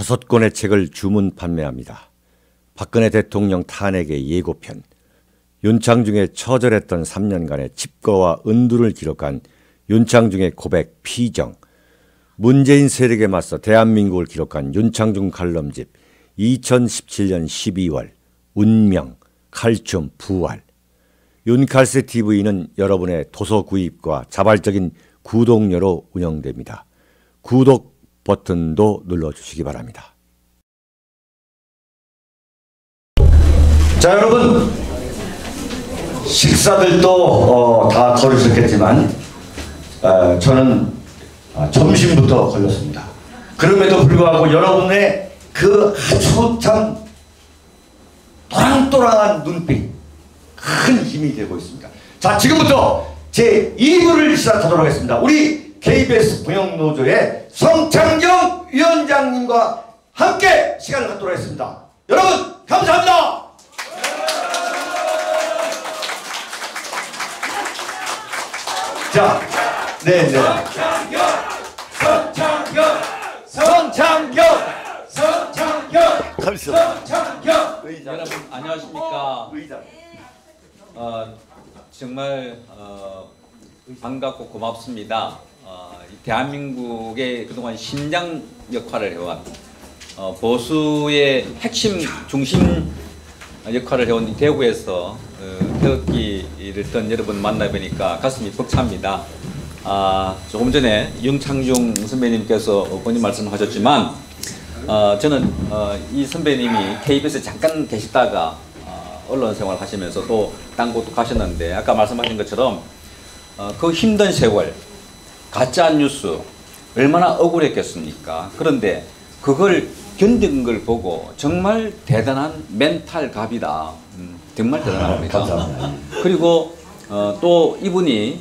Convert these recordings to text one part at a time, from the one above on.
5권의 책을 주문 판매합니다. 박근혜 대통령 탄핵의 예고편, 윤창중의 처절했던 3년간의 칩거와 은두를 기록한 윤창중의 고백 피정, 문재인 세력에 맞서 대한민국을 기록한 윤창중 칼럼집 2017년 12월, 운명, 칼춤, 부활. 윤칼세TV는 여러분의 도서 구입과 자발적인 구독료로 운영됩니다. 구독 버튼도 눌러주시기 바랍니다. 자, 여러분, 식사들도 다 걸으셨겠지만 저는 점심부터 걸렸습니다. 그럼에도 불구하고 여러분의 그 아주 참 또랑또랑한 눈빛, 큰 힘이 되고 있습니다. 자, 지금부터 제 2부를 시작하도록 하겠습니다. 우리 KBS 부영노조의 성창경 위원장님과 함께 시간을 갖도록 하겠습니다. 여러분, 감사합니다. 자, 네. 성창경. 여러분 안녕하십니까? 정말 반갑고 고맙습니다. 대한민국의 그동안 심장 역할을 해온 보수의 핵심 중심 역할을 해온 대구에서 태극기를 던 여러분 만나보니까 가슴이 벅찹니다. 조금 전에 윤창중 선배님께서 본인 말씀하셨지만 저는 이 선배님이 KBS에 잠깐 계시다가 언론 생활 하시면서 또 딴 곳도 가셨는데 아까 말씀하신 것처럼 그 힘든 세월, 가짜 뉴스 얼마나 억울했겠습니까? 그런데 그걸 견딘 걸 보고 정말 대단한 멘탈 갑이다. 정말 대단합니다. 감사합니다. 그리고 또 이분이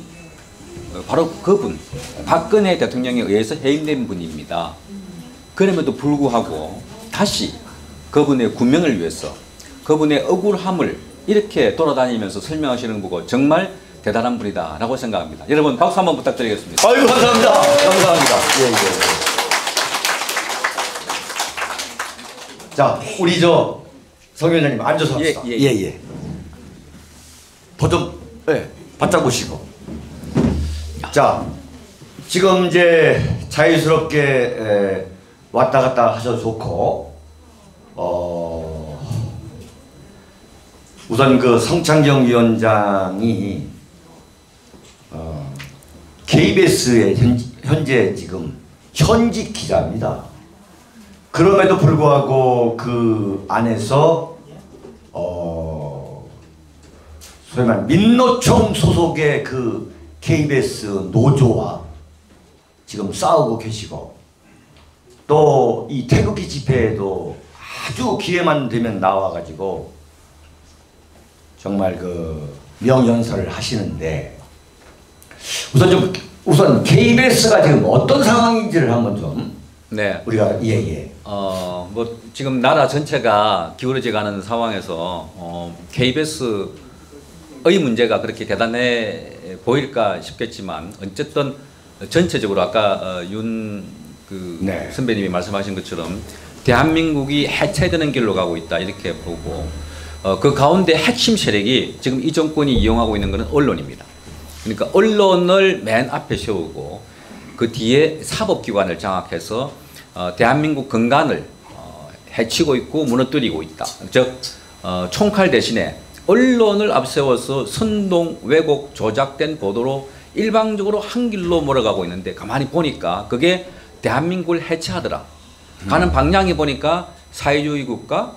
바로 그분, 박근혜 대통령에 의해서 해임된 분입니다. 그럼에도 불구하고 다시 그분의 군명을 위해서 그분의 억울함을 이렇게 돌아다니면서 설명하시는 거 보고 정말 대단한 분이다 라고 생각합니다. 여러분 박수 한번 부탁드리겠습니다. 아이고, 감사합니다. 감사합니다. 예. 자, 우리 성 위원장님 앉아서 합시다. 예. 더 바짝 보시고. 자, 지금 이제 자유스럽게 왔다 갔다 하셔도 좋고, 우선 그 성창경 위원장이 KBS의 현재 지금 현직 기자입니다. 그럼에도 불구하고 그 안에서 소위 말하는 민노총 소속의 그 KBS 노조와 지금 싸우고 계시고, 또 이 태극기 집회에도 아주 기회만 되면 나와가지고 정말 그 명연설을 하시는데, 우선 KBS가 지금 어떤 상황인지를 한번 좀 우리가 뭐 지금 나라 전체가 기울어져 가는 상황에서 KBS의 문제가 그렇게 대단해 보일까 싶겠지만 어쨌든 전체적으로 아까 선배님이 말씀하신 것처럼 대한민국이 해체되는 길로 가고 있다 이렇게 보고, 그 가운데 핵심 세력이 지금 이 정권이 이용하고 있는 것은 언론입니다. 그러니까 언론을 맨 앞에 세우고 그 뒤에 사법기관을 장악해서 대한민국 근간을 해치고 있고 무너뜨리고 있다. 즉 총칼 대신에 언론을 앞세워서 선동, 왜곡, 조작된 보도로 일방적으로 한 길로 몰아가고 있는데, 가만히 보니까 그게 대한민국을 해체하더라. 가는 방향이 보니까 사회주의 국가,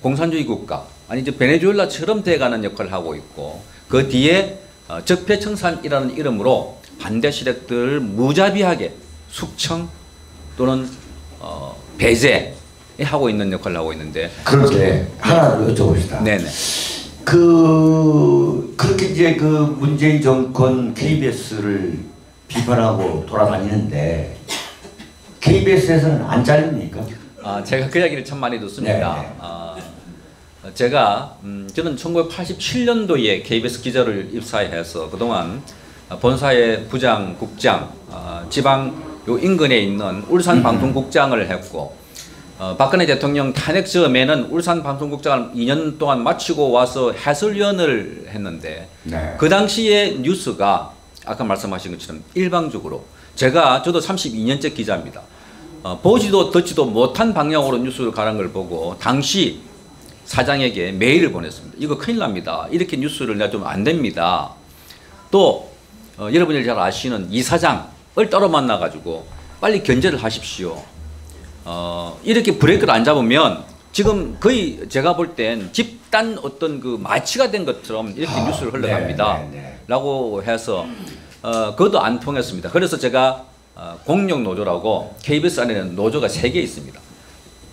공산주의 국가, 아니 이제 베네수엘라처럼 돼가는 역할을 하고 있고, 그 뒤에 적폐청산이라는 이름으로 반대 세력들을 무자비하게 숙청 또는 배제하고 있는 역할을 하고 있는데, 그런데 하나 여쭤봅시다. 네네. 그렇게 이제 그 문재인 정권 KBS를 비판하고 돌아다니는데 KBS에서는 안 잘립니까? 제가 그 이야기를 참 많이 듣습니다. 저는 1987년도에 KBS 기자를 입사해서 그동안 본사의 부장, 국장, 지방 요 인근에 있는 울산 방통국장을 했고, 박근혜 대통령 탄핵 즈음에는 울산 방송국장을 2년 동안 마치고 와서 해설위원을 했는데 네. 그 당시에 뉴스가 아까 말씀하신 것처럼 일방적으로 저도 32년째 기자입니다. 보지도 듣지도 못한 방향으로 뉴스를 가는 걸 보고 당시 사장에게 메일을 보냈습니다. 이거 큰일 납니다. 이렇게 뉴스를 내주면 안 됩니다. 또 여러분이 잘 아시는 이 사장을 따로 만나가지고 빨리 견제를 하십시오. 이렇게 브레이크를 안 잡으면 지금 거의 제가 볼 땐 집단 어떤 그 마취가 된 것처럼 이렇게 뉴스를 흘러갑니다. 라고 해서 그것도 안 통했습니다. 그래서 제가 공룡노조라고 KBS 안에는 노조가 3개 있습니다.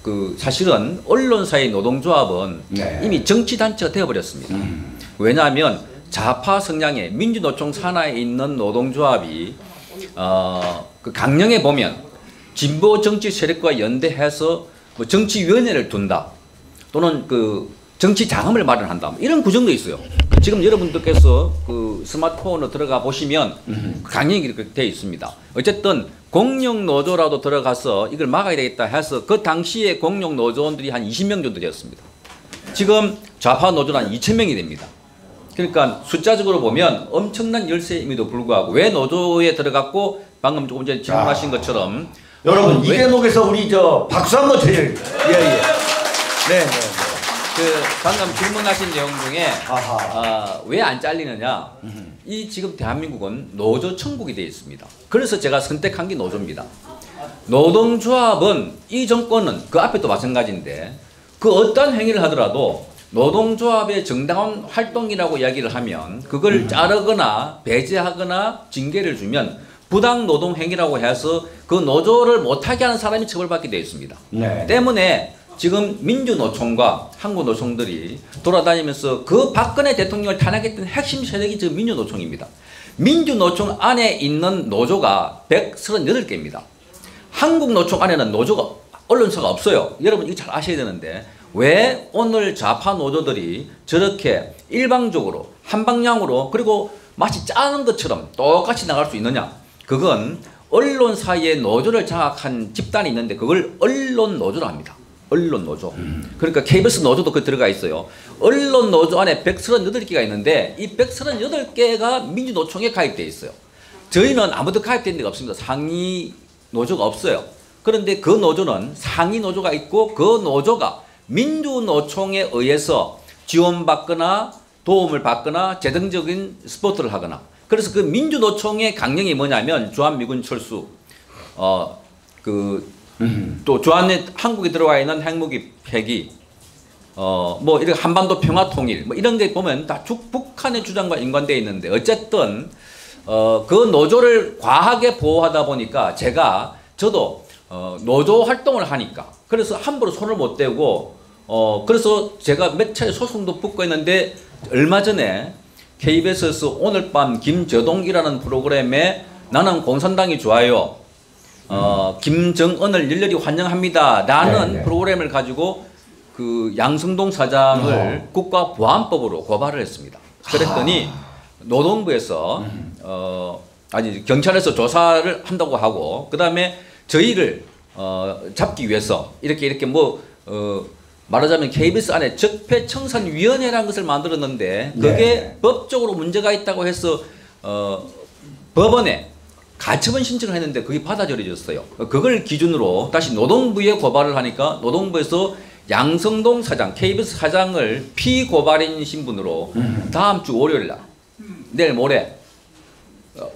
그 사실은 언론사의 노동조합은 이미 정치단체가 되어버렸습니다. 왜냐하면 좌파 성향의 민주노총 산하에 있는 노동조합이 그 강령에 보면 진보 정치 세력과 연대해서 뭐 정치위원회를 둔다 또는 그 정치 자금을 마련한다 이런 구정도 있어요. 지금 여러분들께서 그 스마트폰으로 들어가 보시면 강령이 이렇게 되어 있습니다. 어쨌든 공룡노조라도 들어가서 이걸 막아야 되겠다 해서 그 당시에 공룡노조원들이 한 20명 정도 되었습니다. 지금 좌파 노조는 한 2,000명이 됩니다. 그러니까 숫자적으로 보면 엄청난 열세임에도 불구하고 왜 노조에 들어갔고 방금 조금 전에 질문하신 것처럼 여러분 이 대목에서 우리 저 박수 한번 드려요. 네. 그 방금 질문하신 내용 중에 왜 안 잘리느냐? 이 지금 대한민국은 노조 천국이 되어 있습니다. 그래서 제가 선택한 게 노조입니다. 노동조합은 이 정권은 그 앞에도 마찬가지인데 그 어떠한 행위를 하더라도 노동조합의 정당한 활동이라고 이야기를 하면 그걸 자르거나 배제하거나 징계를 주면 부당 노동 행위라고 해서 그 노조를 못하게 하는 사람이 처벌받게 되어 있습니다. 때문에 지금 민주노총과 한국노총들이 돌아다니면서 그 박근혜 대통령을 탄핵했던 핵심 세력이 지금 민주노총입니다. 민주노총 안에 있는 노조가 138개입니다. 한국노총 안에는 노조가 언론사가 없어요. 여러분 이거 잘 아셔야 되는데 왜 오늘 좌파 노조들이 저렇게 일방적으로 한 방향으로 그리고 마치 짜는 것처럼 똑같이 나갈 수 있느냐? 그건 언론사의 노조를 장악한 집단이 있는데 그걸 언론노조로 합니다. 언론노조. 그러니까 KBS 노조도 그 들어가 있어요. 언론노조 안에 138개가 있는데 이 138개가 민주노총에 가입되어 있어요. 저희는 아무도 가입된 데가 없습니다. 상위 노조가 없어요. 그런데 그 노조는 상위 노조가 있고 그 노조가 민주노총에 의해서 지원받거나 도움을 받거나 재정적인 스포트를 하거나 그래서 그 민주노총의 강령이 뭐냐면 주한미군 철수 또 주한에 한국에 들어와 있는 핵무기 폐기 뭐 이런 한반도 평화 통일 뭐 이런 게 보면 다 북한의 주장과 연관되어 있는데 어쨌든 그 노조를 과하게 보호하다 보니까 저도 노조 활동을 하니까 그래서 함부로 손을 못 대고 그래서 제가 몇 차례 소송도 붙고 있는데 얼마 전에 KBS에서 오늘 밤 김저동이라는 프로그램에 나는 공산당이 좋아요. 김정은을 열렬히 환영합니다. 라는 프로그램을 가지고 그 양승동 사장을 국가보안법으로 고발을 했습니다. 그랬더니 노동부에서 아니 경찰에서 조사를 한다고 하고 그 다음에 저희를 잡기 위해서 이렇게 뭐 말하자면 KBS 안에 적폐청산위원회라는 것을 만들었는데 그게 법적으로 문제가 있다고 해서 법원에 가처분 신청을 했는데 그게 받아들여졌어요. 그걸 기준으로 다시 노동부에 고발을 하니까 노동부에서 양성동 사장, KBS 사장을 피고발인 신분으로 다음 주 월요일 날, 내일 모레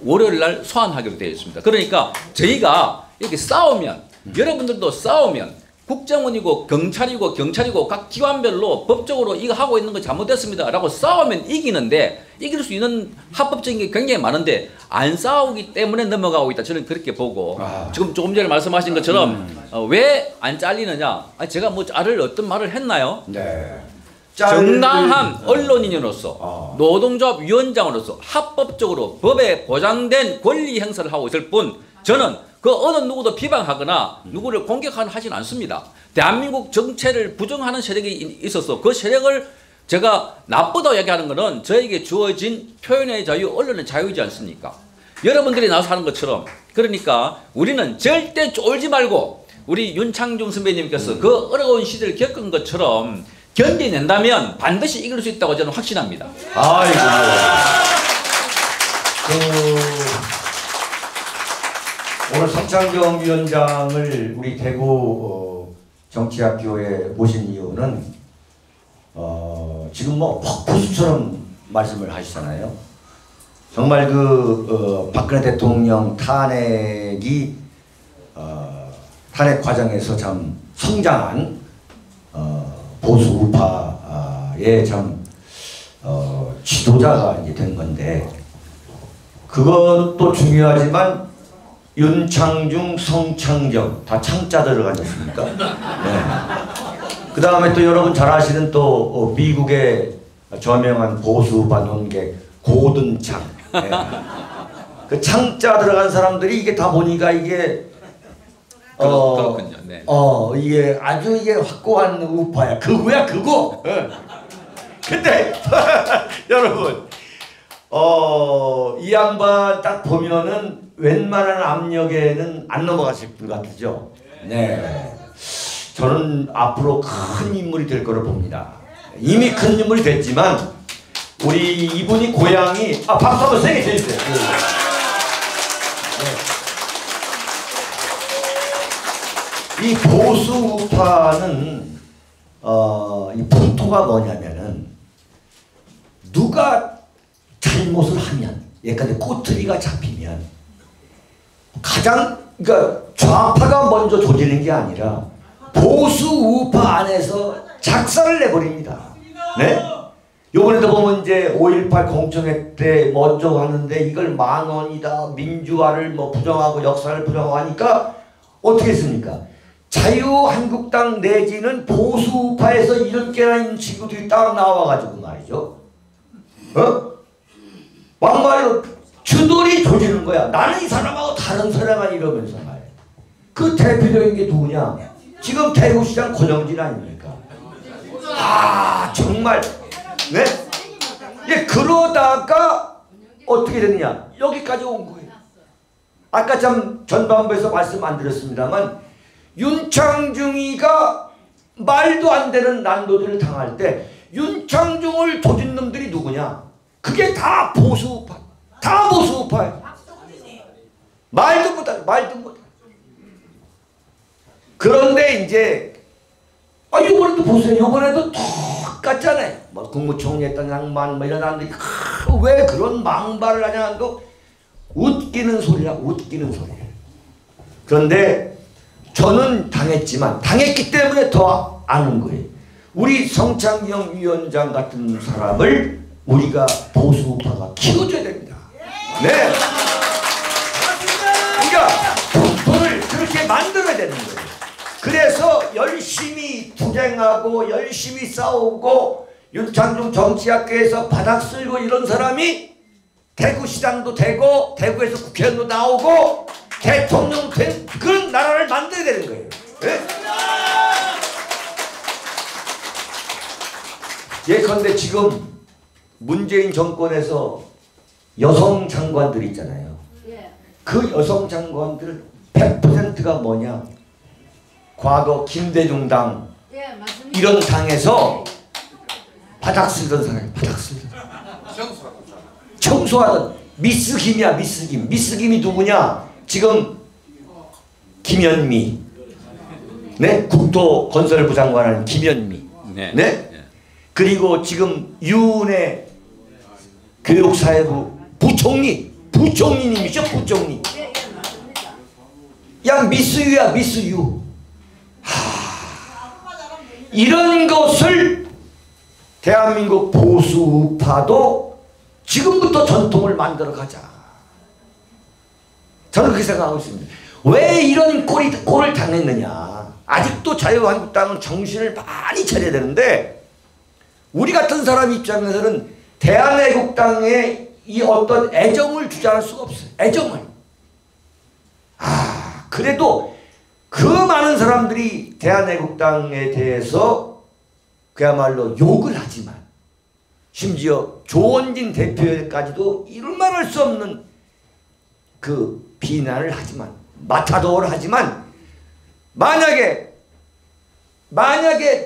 월요일 날 소환하기로 되어 있습니다. 그러니까 저희가 이렇게 싸우면 여러분들도 싸우면 국정원이고 경찰이고 각 기관별로 법적으로 이거 하고 있는 거 잘못됐습니다 라고 싸우면 이기는데 이길 수 있는 합법적인 게 굉장히 많은데 안 싸우기 때문에 넘어가고 있다. 저는 그렇게 보고 지금 조금 전에 말씀하신 것처럼 왜 안 잘리느냐? 제가 뭐 자를 어떤 말을 했나요? 정당한 언론인으로서 노동조합 위원장으로서 합법적으로 법에 보장된 권리 행사를 하고 있을 뿐 저는 그 어느 누구도 비방하거나 누구를 공격하진 않습니다. 대한민국 정체를 부정하는 세력이 있어서 그 세력을 제가 나쁘다고 얘기하는 것은 저에게 주어진 표현의 자유, 언론의 자유이지 않습니까? 여러분들이 나와서 하는 것처럼 그러니까 우리는 절대 쫄지 말고 우리 윤창중 선배님께서 그 어려운 시대를 겪은 것처럼 견뎌낸다면 반드시 이길 수 있다고 저는 확신합니다. 아이고. 오늘 성창경 위원장을 우리 대구 정치학교에 모신 이유는 지금 뭐 폭포수처럼 말씀을 하시잖아요. 정말 박근혜 대통령 탄핵이 탄핵 과정에서 참 성장한 보수 우파의 참 지도자가 이제 된 건데, 그것도 중요하지만 윤창중, 성창경 다 창자 들어가지 않습니까? 네. 그 다음에 또 여러분 잘 아시는 또 미국의 저명한 보수 우파 논객 고든창. 네. 그 창자 들어간 사람들이 이게 다 보니까 이게 그렇군요. 네. 이게 아주 이게 확고한 우파야. 그거야 그거. 근데 여러분 이 양반 딱 보면은 웬만한 압력에는 안 넘어가실 분 같으죠. 네. 저는 앞으로 큰 인물이 될 거로 봅니다. 이미 큰 인물이 됐지만 우리 이분이 고향이 박수 한번 세게 쳐주세요. 네. 이 보수 우파는 이 풍토가 뭐냐면은 누가 잘못을 하면, 예컨대 꼬투리가 잡히면 가장 그러니까 좌파가 먼저 조지는 게 아니라 보수 우파 안에서 작사를 내버립니다. 네? 요번에도 보면 이제 5.18 공청회 때 뭐 어쩌고 하는데 이걸 만원이다, 민주화를 뭐 부정하고 역사를 부정하고 하니까 어떻게 했습니까? 자유한국당 내지는 보수 우파에서 이렇게나 있는 친구들이 딱 나와가지고 말이죠. 막말로 주돌이 조지는 거야. 나는 이 사람하고 다른 사람만 이러면서 말이야. 그 대표적인 게 누구냐? 지금 대구시장 권영진 아닙니까? 정말 네? 예, 그러다가 어떻게 됐냐? 여기까지 온 거예요. 아까 참 전반부에서 말씀 안 드렸습니다만 윤창중이가 말도 안 되는 난도들을 당할 때 윤창중을 조진 놈들이 누구냐? 그게 다 보수우파. 다 보수우파예요. 말도 못하고 말도 못하고. 그런데 이제 이번에도 보세요. 이번에도 똑같잖아요. 뭐 국무총리 했던 양반 뭐 이런 사람들이 왜 그런 망발을 하냐 도 웃기는 소리야. 웃기는 소리야. 그런데 저는 당했지만 당했기 때문에 더 아는 거예요. 우리 성창경 위원장 같은 사람을 우리가 보수우파가 키워줘야 됩니다. 네. 그러니까 돈을 그렇게 만들어야 되는 거예요. 그래서 열심히 투쟁하고 열심히 싸우고 윤창중 정치학교에서 바닥 쓸고 이런 사람이 대구시장도 되고 대구에서 국회의원도 나오고 대통령 된 그런 나라를 만들어야 되는 거예요. 네? 예컨대 지금 문재인 정권에서 여성 장관들 있잖아요. 그 여성 장관들 100%가 뭐냐? 과거 김대중당 이런 당에서 바닥 쓸던 사람이 바닥 쓸던 청소하던 미스 김이야. 미스 김. 미스 김이 누구냐? 지금 김현미, 네? 국토건설부 장관하는 김현미, 네. 네? 그리고 지금 유은혜 교육사회부 부총리님이죠. 부총리. 야 미스유야. 미스유. 이런 것을 대한민국 보수 우파도 지금부터 전통을 만들어 가자. 저는 그렇게 생각하고 있습니다. 왜 이런 꼴을 당했느냐. 아직도 자유한국당은 정신을 많이 차려야 되는데 우리 같은 사람 입장에서는 대한애국당에 이 어떤 애정을 주장할 수가 없어요. 애정을. 그래도 그 많은 사람들이 대한애국당에 대해서 그야말로 욕을 하지만 심지어 조원진 대표까지도 이룰 말할 수 없는 그 비난을 하지만 마타도를 하지만 만약에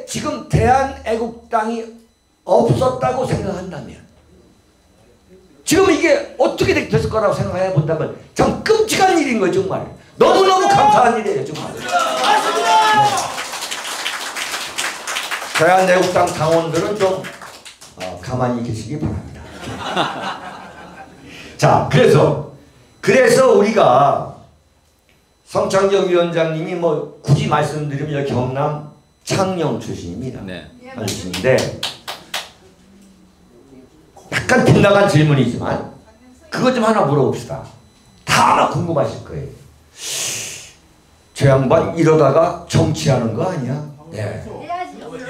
지금 대한애국당이 없었다고 생각한다면, 지금 이게 어떻게 됐을 거라고 생각해 본다면 참 끔찍한 일인 거예요. 정말 너무너무 감사한 일이에요. 정말. 대한애국당 당원들은 좀 가만히 계시기 바랍니다. 자, 그래서 우리가 성창경 위원장님이 뭐 굳이 말씀드리면 경남 창녕 출신입니다. 네. 출신인데 약간 빗나간 질문이지만 그것 좀 하나 물어봅시다. 다 아마 궁금하실 거예요. 저 양반 이러다가 정치하는 거 아니야? 네.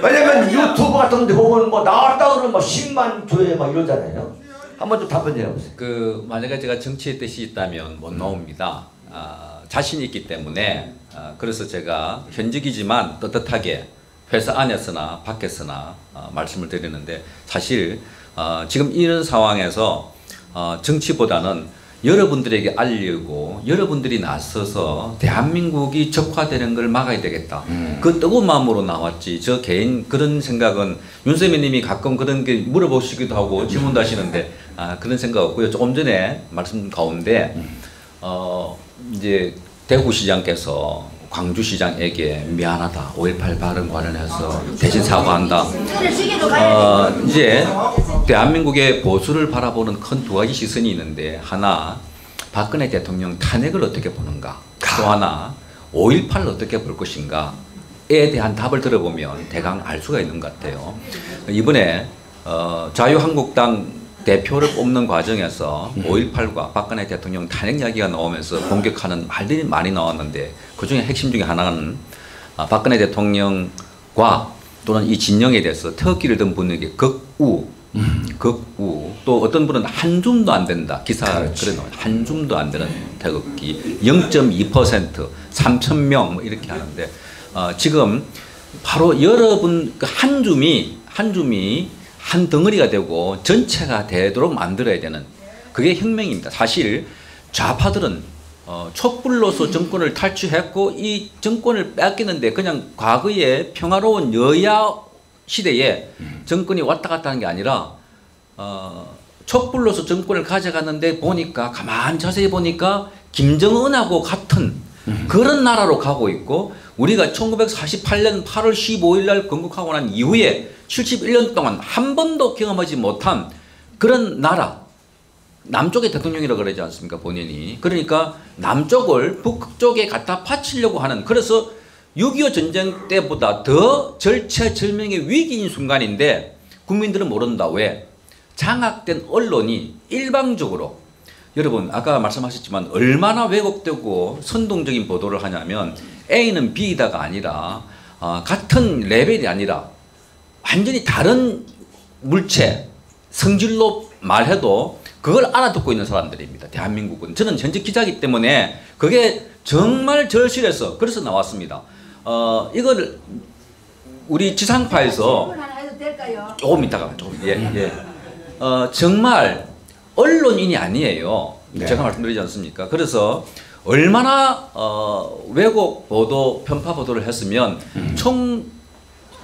왜냐면 유튜브 같은 데 보면 뭐 나왔다 그러면 뭐 10만 조회 막 이러잖아요. 한번 좀 답변 해보세요. 만약에 제가 정치의 뜻이 있다면 못 나옵니다. 자신이 있기 때문에 그래서 제가 현직이지만 떳떳하게 회사 안에서나 밖에서나 말씀을 드리는데, 사실 지금 이런 상황에서 정치보다는 여러분들에게 알리고 여러분들이 나서서 대한민국이 적화되는 걸 막아야 되겠다. 그 뜨거운 마음으로 나왔지. 저 개인 그런 생각은 윤세민님이 가끔 그런 게 물어보시기도 하고 질문도 하시는데 그런 생각 없고요. 조금 전에 말씀 가운데 이제 대구시장께서 광주시장에게 미안하다, 5.18 발언 관련해서 대신 사과한다. 이제 대한민국의 보수를 바라보는 큰 두 가지 시선이 있는데, 하나 박근혜 대통령 탄핵을 어떻게 보는가, 또 하나 5.18을 어떻게 볼 것인가에 대한 답을 들어보면 대강 알 수가 있는 것 같아요. 이번에 자유한국당 대표를 뽑는 과정에서 5.18과 박근혜 대통령 탄핵 이야기가 나오면서 공격하는 말들이 많이 나왔는데, 그중에 핵심 중에 하나는 박근혜 대통령과 또는 이 진영에 대해서 태극기를 든 분에게 극우, 또 어떤 분은 한 줌도 안 된다. 기사가 그래 나와요. 한 줌도 안 되는 태극기, 0.2%, 3,000명 뭐 이렇게 하는데, 지금 바로 여러분 한 줌이 한 덩어리가 되고 전체가 되도록 만들어야 되는, 그게 혁명입니다. 사실 좌파들은 촛불로서 정권을 탈취했고 이 정권을 뺏기는데 그냥 과거의 평화로운 여야 시대에 정권이 왔다 갔다 하는 게 아니라 촛불로서 정권을 가져갔는데 보니까 가만 자세히 보니까 김정은하고 같은 그런 나라로 가고 있고, 우리가 1948년 8월 15일 날 건국하고 난 이후에 71년 동안 한 번도 경험하지 못한 그런 나라, 남쪽의 대통령이라고 그러지 않습니까, 본인이. 그러니까 남쪽을 북쪽에 갖다 바치려고 하는, 그래서 6.25 전쟁 때보다 더 절체절명의 위기인 순간인데 국민들은 모른다. 왜? 장악된 언론이 일방적으로, 여러분 아까 말씀하셨지만 얼마나 왜곡되고 선동적인 보도를 하냐면, A는 B다가 아니라 같은 레벨이 아니라 완전히 다른 물체, 성질로 말해도 그걸 알아듣고 있는 사람들입니다. 대한민국은. 저는 현직 기자이기 때문에 그게 정말 절실해서 그래서 나왔습니다. 이걸 우리 지상파에서 조금 이따가 정말 언론인이 아니에요. 네. 제가 말씀드리지 않습니까? 그래서 얼마나 왜곡 보도, 편파 보도를 했으면 총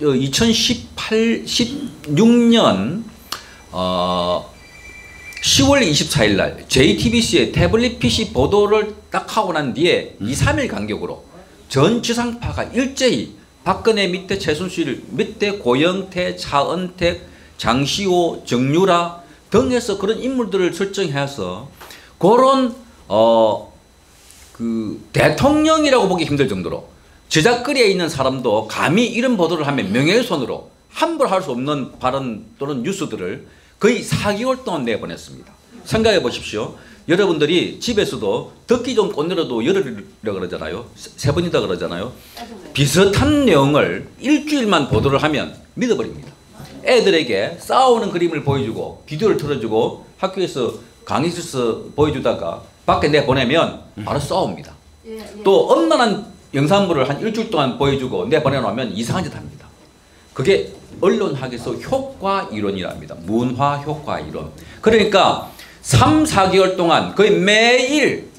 16년 10월 24일 날 JTBC의 태블릿 PC 보도를 딱 하고 난 뒤에 2, 3일 간격으로 전 지상파가 일제히 박근혜 밑에 최순실 밑에 고영태, 차은택, 장시호, 정유라 등에서 그런 인물들을 설정해서 그런 그 대통령이라고 보기 힘들 정도로 저작거리에 있는 사람도 감히 이런 보도를 하면 명예훼손으로 함부로 할 수 없는 발언 또는 뉴스들을 거의 4개월 동안 내보냈습니다. 생각해 보십시오. 여러분들이 집에서도 듣기 좀 꼰대라도 열으려 그러잖아요. 세 번이다 그러잖아요. 비슷한 내용을 일주일만 보도를 하면 믿어버립니다. 애들에게 싸우는 그림을 보여주고 비디오를 틀어주고 학교에서 강의실에서 보여주다가 밖에 내보내면 바로 싸웁니다. 또 엄란한 영상물을 한 일주일 동안 보여주고 내보내놓으면 이상한 짓 합니다. 그게 언론학에서 효과 이론이랍니다. 문화 효과 이론. 그러니까 3, 4개월 동안 거의 매일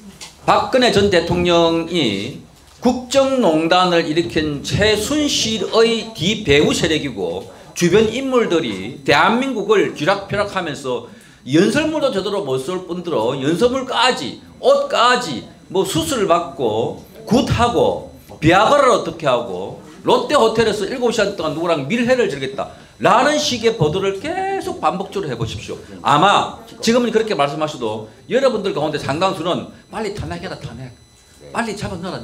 박근혜 전 대통령이 국정농단을 일으킨 최순실의 뒤배우 세력이고 주변 인물들이 대한민국을 쥐락펴락하면서 연설문도 제대로 못 쓸 뿐더러 연설문까지 옷까지 뭐 수술을 받고 굿하고 비아그라를 어떻게 하고 롯데 호텔에서 7시간 동안 누구랑 밀회를 즐겼다 라는 식의 보도를 계속 반복적으로 해보십시오. 아마 지금은 그렇게 말씀하셔도 여러분들 가운데 상당수는 빨리 탄핵해라 탄핵 빨리 잡아 넣어라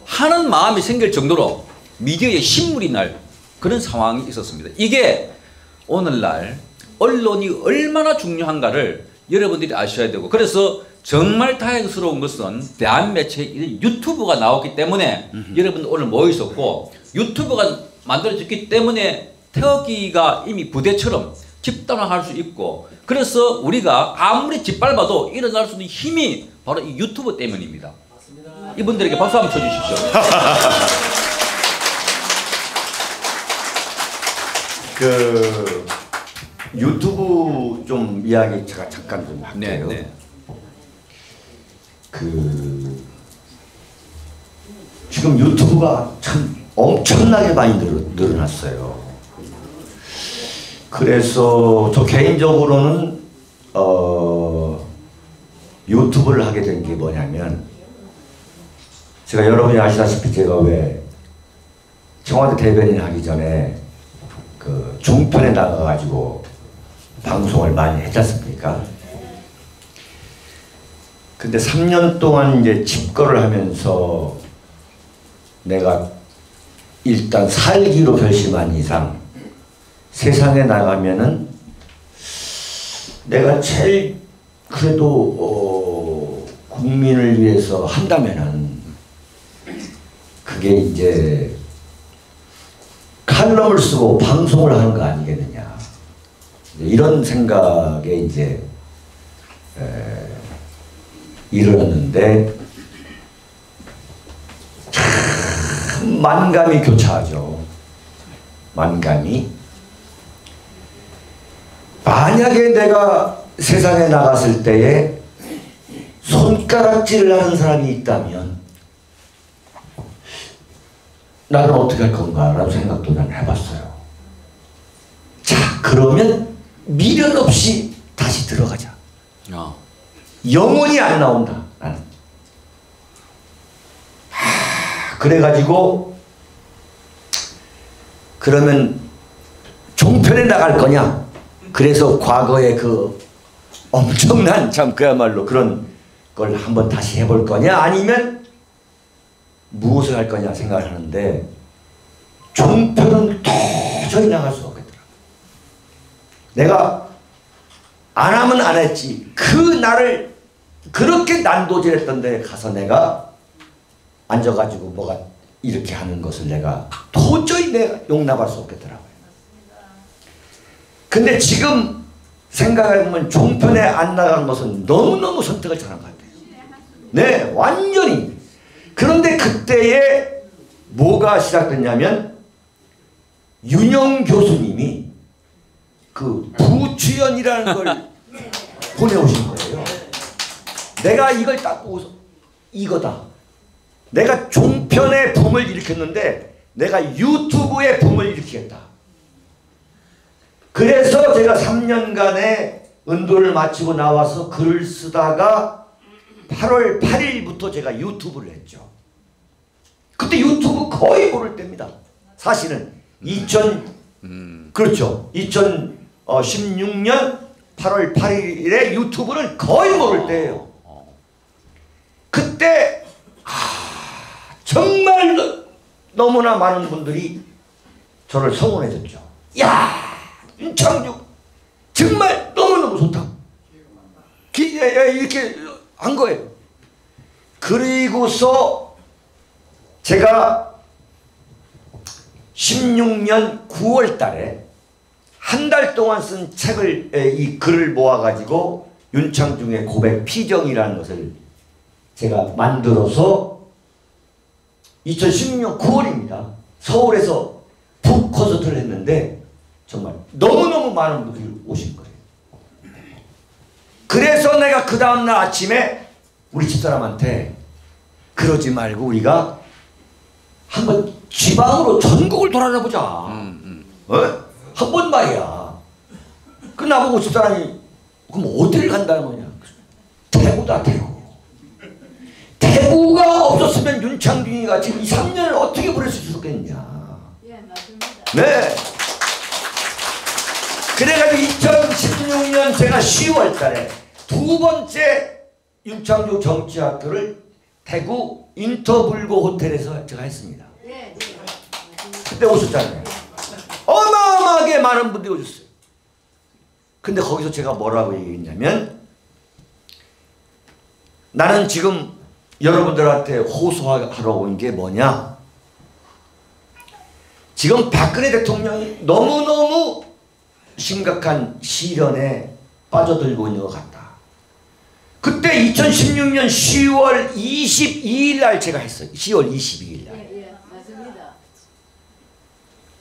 하는 마음이 생길 정도로 미디어에 신물이 날 그런 상황이 있었습니다. 이게 오늘날 언론이 얼마나 중요한가를 여러분들이 아셔야 되고, 그래서 정말 다행스러운 것은 대한매체에 유튜브가 나왔기 때문에 여러분 오늘 모여 있었고, 유튜브가 만들어졌기 때문에 태극기가 이미 부대처럼 집단화할 수 있고, 그래서 우리가 아무리 짓밟아도 일어날 수 있는 힘이 바로 이 유튜브 때문입니다. 이분들에게 박수 한번 쳐주십시오. 그 유튜브 좀 이야기 제가 잠깐 좀 할게요. 네, 네. 그 지금 유튜브가 참 엄청나게 많이 늘어났어요. 그래서 저 개인적으로는 유튜브를 하게 된 게 뭐냐면, 제가 여러분이 아시다시피 제가 왜 청와대 대변인 하기 전에 그 종편에 나가가지고 방송을 많이 했지 않습니까? 근데 3년 동안 이제 집거를 하면서 내가 일단 살기로 결심한 이상 세상에 나가면은 내가 제일 그래도 국민을 위해서 한다면은 그게 이제 칼럼을 쓰고 방송을 하는 거 아니겠느냐, 이런 생각에 이제 이르렀는데 참 만감이 교차하죠. 만감이. 만약에 내가 세상에 나갔을 때에 손가락질을 하는 사람이 있다면 나는 어떻게 할 건가 라는 생각도 난 해봤어요. 자, 그러면 미련 없이 다시 들어가자. 영혼이 안 나온다, 나는. 그래가지고 그러면 종편에 나갈 거냐? 그래서 과거에 그 엄청난 참 그야말로 그런 걸 한번 다시 해볼 거냐, 아니면 무엇을 할 거냐 생각을 하는데, 종편은 도저히 나갈 수 없겠더라. 내가 안 하면 안 했지, 그 나를 그렇게 난도질했던 데 가서 내가 앉아가지고 뭐가 이렇게 하는 것을 내가 도저히 내가 용납할 수 없겠더라고요. 근데 지금 생각해보면 종편에 안 나간 것은 너무너무 선택을 잘한 것 같아요. 네, 완전히. 그런데 그때에 뭐가 시작됐냐면, 윤영 교수님이 그 부추연이라는 걸 보내오신 거예요. 내가 이걸 딱 보고서 이거다. 내가 종편의 붐을 일으켰는데 내가 유튜브의 붐을 일으키겠다. 그래서 제가 3년간의 은도를 마치고 나와서 글을 쓰다가 8월 8일부터 제가 유튜브를 했죠. 그때 유튜브 거의 모를 때입니다. 사실은 그렇죠. 2016년 8월 8일에 유튜브는 거의 모를 때예요. 그때 정말 너무나 많은 분들이 저를 성원해줬죠. 야, 윤창중 정말 너무너무 좋다. 이렇게 한 거예요. 그리고서 제가 16년 9월 달에 한 달 동안 쓴 책을, 이 글을 모아가지고 윤창중의 고백 피정이라는 것을 제가 만들어서 2016년 9월입니다. 서울에서 북콘서트를 했는데 정말 너무너무 많은 분들이 오신 거예요. 그래서 내가 그 다음날 아침에 우리 집사람한테 그러지 말고 우리가 한번 지방으로 전국을 돌아다보자. 한 번 말이야. 그 나보고 집사람이 그럼 어디를 간다는 거냐? 대구다, 대구. 대구가 없었으면 윤창중이가 지금 이 3년을 어떻게 보낼 수 있었겠냐. 예, 맞습니다. 네. 그래가지고 2016년 제가 10월 달에 두 번째 윤창중 정치학교를 대구 인터불고 호텔에서 제가 했습니다. 예, 예. 그때 오셨잖아요. 어마어마하게 많은 분들이 오셨어요. 근데 거기서 제가 뭐라고 얘기했냐면 나는 지금 여러분들한테 호소하러 온 게 뭐냐. 지금 박근혜 대통령이 너무너무 심각한 시련에 빠져들고 있는 것 같다. 그때 2016년 10월 22일 날 제가 했어요. 10월 22일 날. 예, 예, 맞습니다.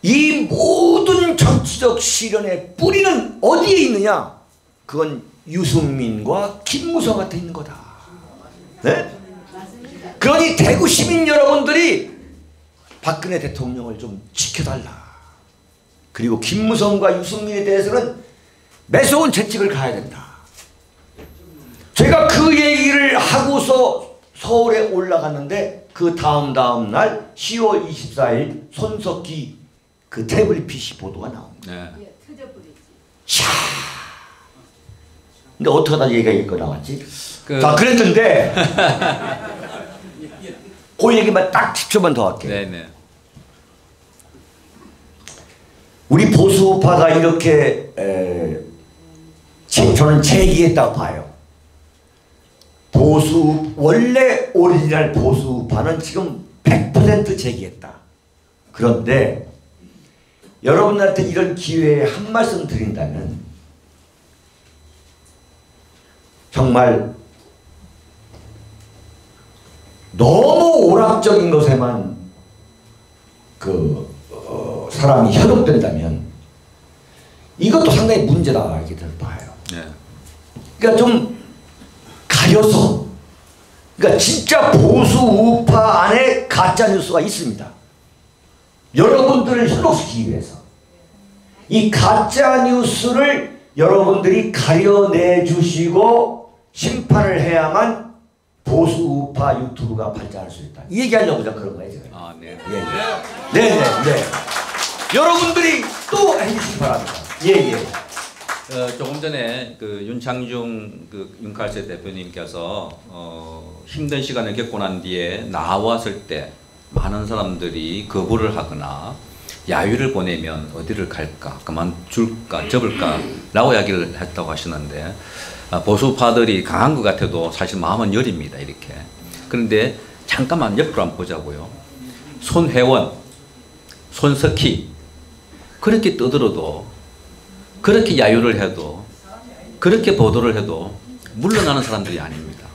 이 모든 정치적 시련의 뿌리는 어디에 있느냐? 그건 유승민과 김무성한테 있는 거다. 네? 맞습니다. 그러니 대구 시민 여러분들이 박근혜 대통령을 좀 지켜달라. 그리고 김무성과 유승민에 대해서는 매서운 채찍을 가야 된다. 제가 그 얘기를 하고서 서울에 올라갔는데 그 다음 날 10월 24일 손석희 그 태블릿 PC 보도가 나옵니다. 네. 예, 터져버리지. 샤. 근데 어떻게 하다 얘기가 이거 나왔지? 자, 그랬는데 그 얘기만 딱 10초만 더 할게요. 네네. 우리 보수파가 이렇게 저는 제기했다고 봐요. 원래 오리지널 보수파는 지금 100% 제기했다. 그런데 여러분한테 이런 기회에 한 말씀 드린다면 정말 너무 오락적인 것에만 사람이 현혹된다면 이것도 상당히 문제다 이렇게 봐요. 네. 그러니까 좀 가려서, 그러니까 진짜 보수 우파 안에 가짜 뉴스가 있습니다. 여러분들을 현혹시키기 위해서 이 가짜 뉴스를 여러분들이 가려내 주시고 심판을 해야만 보수 우파 유튜브가 발전할 수 있다. 이 얘기하려고 그런 거예요, 제가. 아, 네. 네. 여러분들이 또 해주시기 바랍니다. 예. 조금 전에 그 윤창중 그 윤칼세 대표님께서 힘든 시간을 겪고 난 뒤에 나왔을 때 많은 사람들이 거부를 하거나 야유를 보내면 어디를 갈까, 그만둘까, 접을까라고 이야기를 했다고 하시는데 보수파들이 강한 것 같아도 사실 마음은 여립니다. 이렇게. 그런데 잠깐만 옆으로 한번 보자고요. 손혜원, 손석희 그렇게 떠들어도, 그렇게 야유를 해도, 그렇게 보도를 해도 물러나는 사람들이 아닙니다.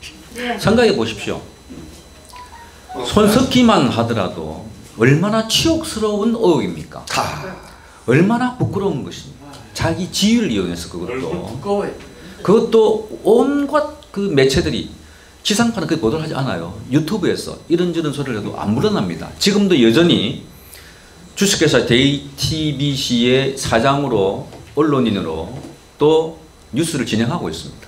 생각해 보십시오. 손석희만 하더라도 얼마나 치욕스러운 의혹입니까? 얼마나 부끄러운 것입니까? 자기 지위를 이용해서 그것도 온갖 그 매체들이 지상파는 그 보도를 하지 않아요. 유튜브에서 이런저런 소리를 해도 안 물러납니다. 지금도 여전히 주식회사 JTBC의 사장으로, 언론인으로 또 뉴스를 진행하고 있습니다.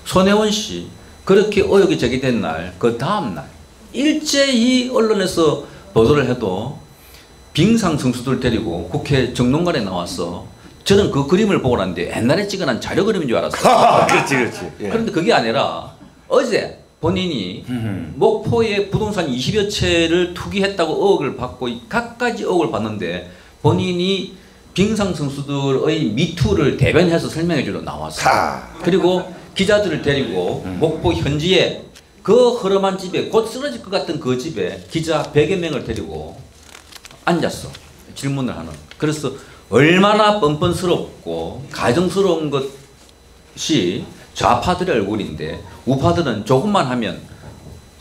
손혜원 씨 그렇게 의혹이 제기된 날, 그 다음 날 일제히 언론에서 보도를 해도 빙상 선수들 데리고 국회 정론관에 나와서 저는 그 그림을 보고 났는데 옛날에 찍어놓은 자료 그림인 줄 알았어요. 그렇지. 예. 그런데 그게 아니라 어제 본인이 목포에 부동산 20여 채를 투기했다고 의혹을 받고 갖가지 의혹을 받는데 본인이 빙상 선수들의 미투를 대변해서 설명해 주러 나왔어요. 그리고 기자들을 데리고 목포 현지에 그 허름한 집에, 곧 쓰러질 것 같은 그 집에 기자 100여 명을 데리고 앉았어. 질문을 하는. 그래서 얼마나 뻔뻔스럽고 가정스러운 것이 좌파들의 얼굴인데 우파들은 조금만 하면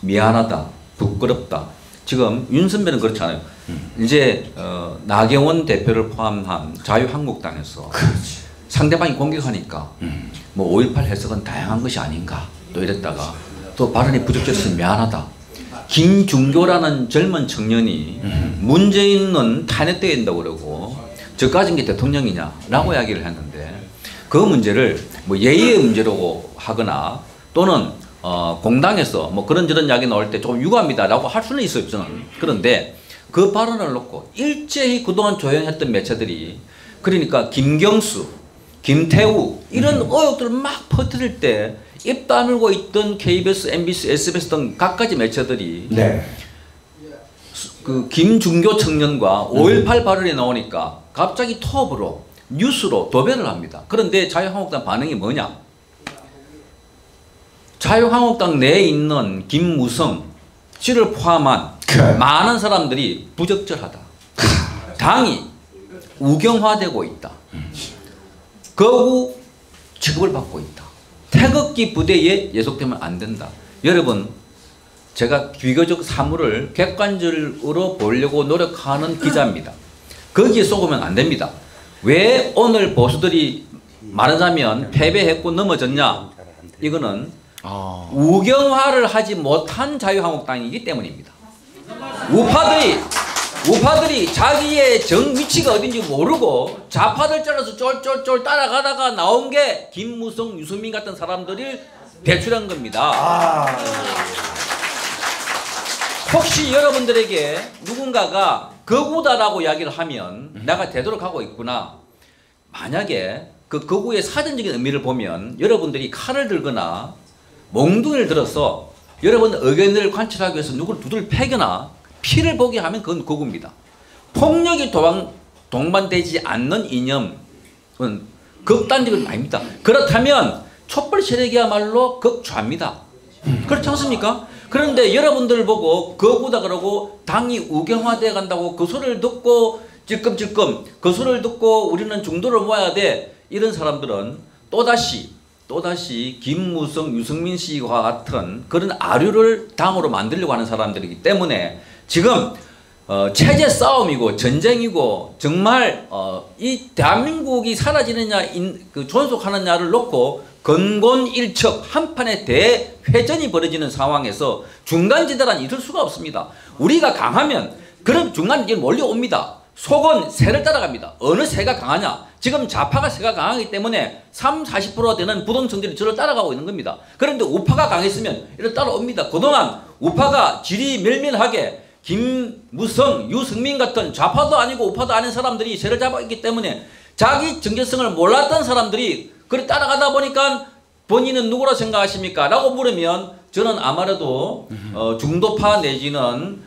미안하다, 부끄럽다. 지금 윤 선배는 그렇잖아요. 이제 나경원 대표를 포함한 자유한국당에서 상대방이 공격하니까 뭐 5.18 해석은 다양한 것이 아닌가 또 이랬다가 또 발언이 부적절해서 미안하다. 김중교라는 젊은 청년이 문재인은 탄핵돼야 된다고 그러고 저까진 게 대통령이냐라고 이야기를 했는데 그 문제를 뭐 예의의 문제라고 하거나 또는 공당에서 뭐 그런저런 이야기 나올 때 조금 유감이다라고 할 수는 있어요. 저는. 그런데 그 발언을 놓고 일제히 그동안 조용했던 매체들이 그러니까 김경수, 김태우 이런 의혹들을 막 퍼뜨릴 때 입 다물고 있던 KBS, MBC, SBS 등 각가지 매체들이 네. 그 김중교 청년과 5.18 발언이 나오니까 갑자기 톱으로 뉴스로 도배를 합니다. 그런데 자유한국당 반응이 뭐냐? 자유한국당 내에 있는 김무성 씨를 포함한 많은 사람들이 부적절하다. 당이 우경화되고 있다. 거구 취급을 받고 있다. 태극기 부대에 예속되면 안 된다. 여러분, 제가 비교적 사물을 객관적으로 보려고 노력하는 기자입니다. 거기에 속으면 안 됩니다. 왜 오늘 보수들이 말하자면 패배했고 넘어졌냐? 이거는 우경화를 하지 못한 자유한국당이기 때문입니다. 우파들이 자기의 정 위치가 어딘지 모르고 좌파들 따라서 쫄쫄쫄 따라가다가 나온 게 김무성, 유승민 같은 사람들을 배출한 겁니다. 혹시 여러분들에게 누군가가 거구다라고 이야기를 하면 내가 되도록 하고 있구나. 만약에 그 거구의 사전적인 의미를 보면 여러분들이 칼을 들거나 몽둥이를 들어서 여러분 의견을 관철하기 위해서 누구를 두들 패거나 피를 보게 하면 그건 거구입니다. 폭력이 동반되지 않는 이념은 극단적인 아닙니다. 그렇다면 촛불 세력이야말로 극좌입니다. 그렇지 않습니까? 그런데 여러분들 보고 거구다 그러고 당이 우경화돼 간다고 그 소리를 듣고 질끔질끔 그 소리를 듣고 우리는 중도를 모아야 돼. 이런 사람들은 또다시 김무성, 유승민 씨와 같은 그런 아류를 당으로 만들려고 하는 사람들이기 때문에 지금 체제 싸움이고 전쟁이고 정말 이 대한민국이 사라지느냐 그 존속하느냐를 놓고 건곤일척 한판의 대회전이 벌어지는 상황에서 중간지대란 있을 수가 없습니다. 우리가 강하면 그럼 중간지대는 몰려옵니다. 속은 새를 따라갑니다. 어느 새가 강하냐? 지금 좌파가 새가 강하기 때문에 30~40% 되는 부동층들이 저를 따라가고 있는 겁니다. 그런데 우파가 강했으면 이를 따라옵니다. 그동안 우파가 지리멸밀하게 김무성, 유승민 같은 좌파도 아니고 우파도 아닌 사람들이 새를 잡아있기 때문에 자기 정체성을 몰랐던 사람들이 그래 따라가다 보니까 본인은 누구라 생각하십니까? 라고 물으면 저는 아무래도 중도파 내지는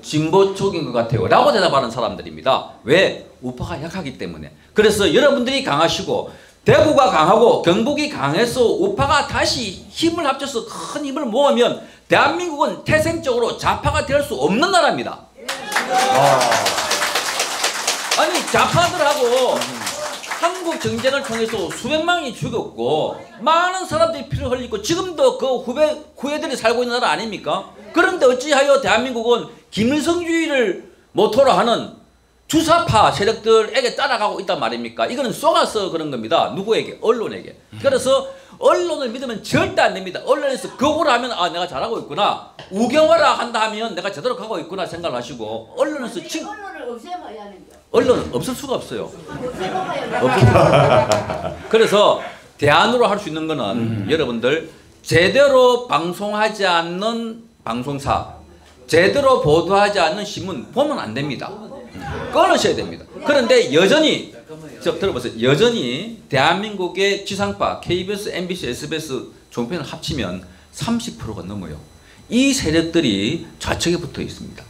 진보 쪽인 것 같아요 라고 대답하는 사람들입니다. 왜? 우파가 약하기 때문에. 그래서 여러분들이 강하시고 대구가 강하고 경북이 강해서 우파가 다시 힘을 합쳐서 큰 힘을 모으면 대한민국은 태생적으로 좌파가 될 수 없는 나라입니다. 아니 좌파들하고 한국 정쟁을 통해서 수백만이 죽었고 많은 사람들이 피를 흘리고 지금도 그 후예들이 살고 있는 나라 아닙니까? 그런데 어찌하여 대한민국은 김일성주의를 모토로 하는 주사파 세력들에게 따라가고 있단 말입니까? 이거는 속아서 그런 겁니다. 누구에게? 언론에게. 그래서 언론을 믿으면 절대 안 됩니다. 언론에서 그거를 하면 아 내가 잘하고 있구나. 우경화라 한다 하면 내가 제대로 가고 있구나 생각을 하시고 언론에서 언론을 없애봐야 하는 거. 언론은 없을 수가 없어요. 없애봐야 그래서 대안으로 할 수 있는 거는 여러분들 제대로 방송하지 않는 방송사, 제대로 보도하지 않는 신문 보면 안 됩니다. 끊으셔야 됩니다. 그런데 여전히 들어보세요. 여전히 대한민국의 지상파 KBS, MBC, SBS 종편을 합치면 30%가 넘어요. 이 세력들이 좌측에 붙어 있습니다.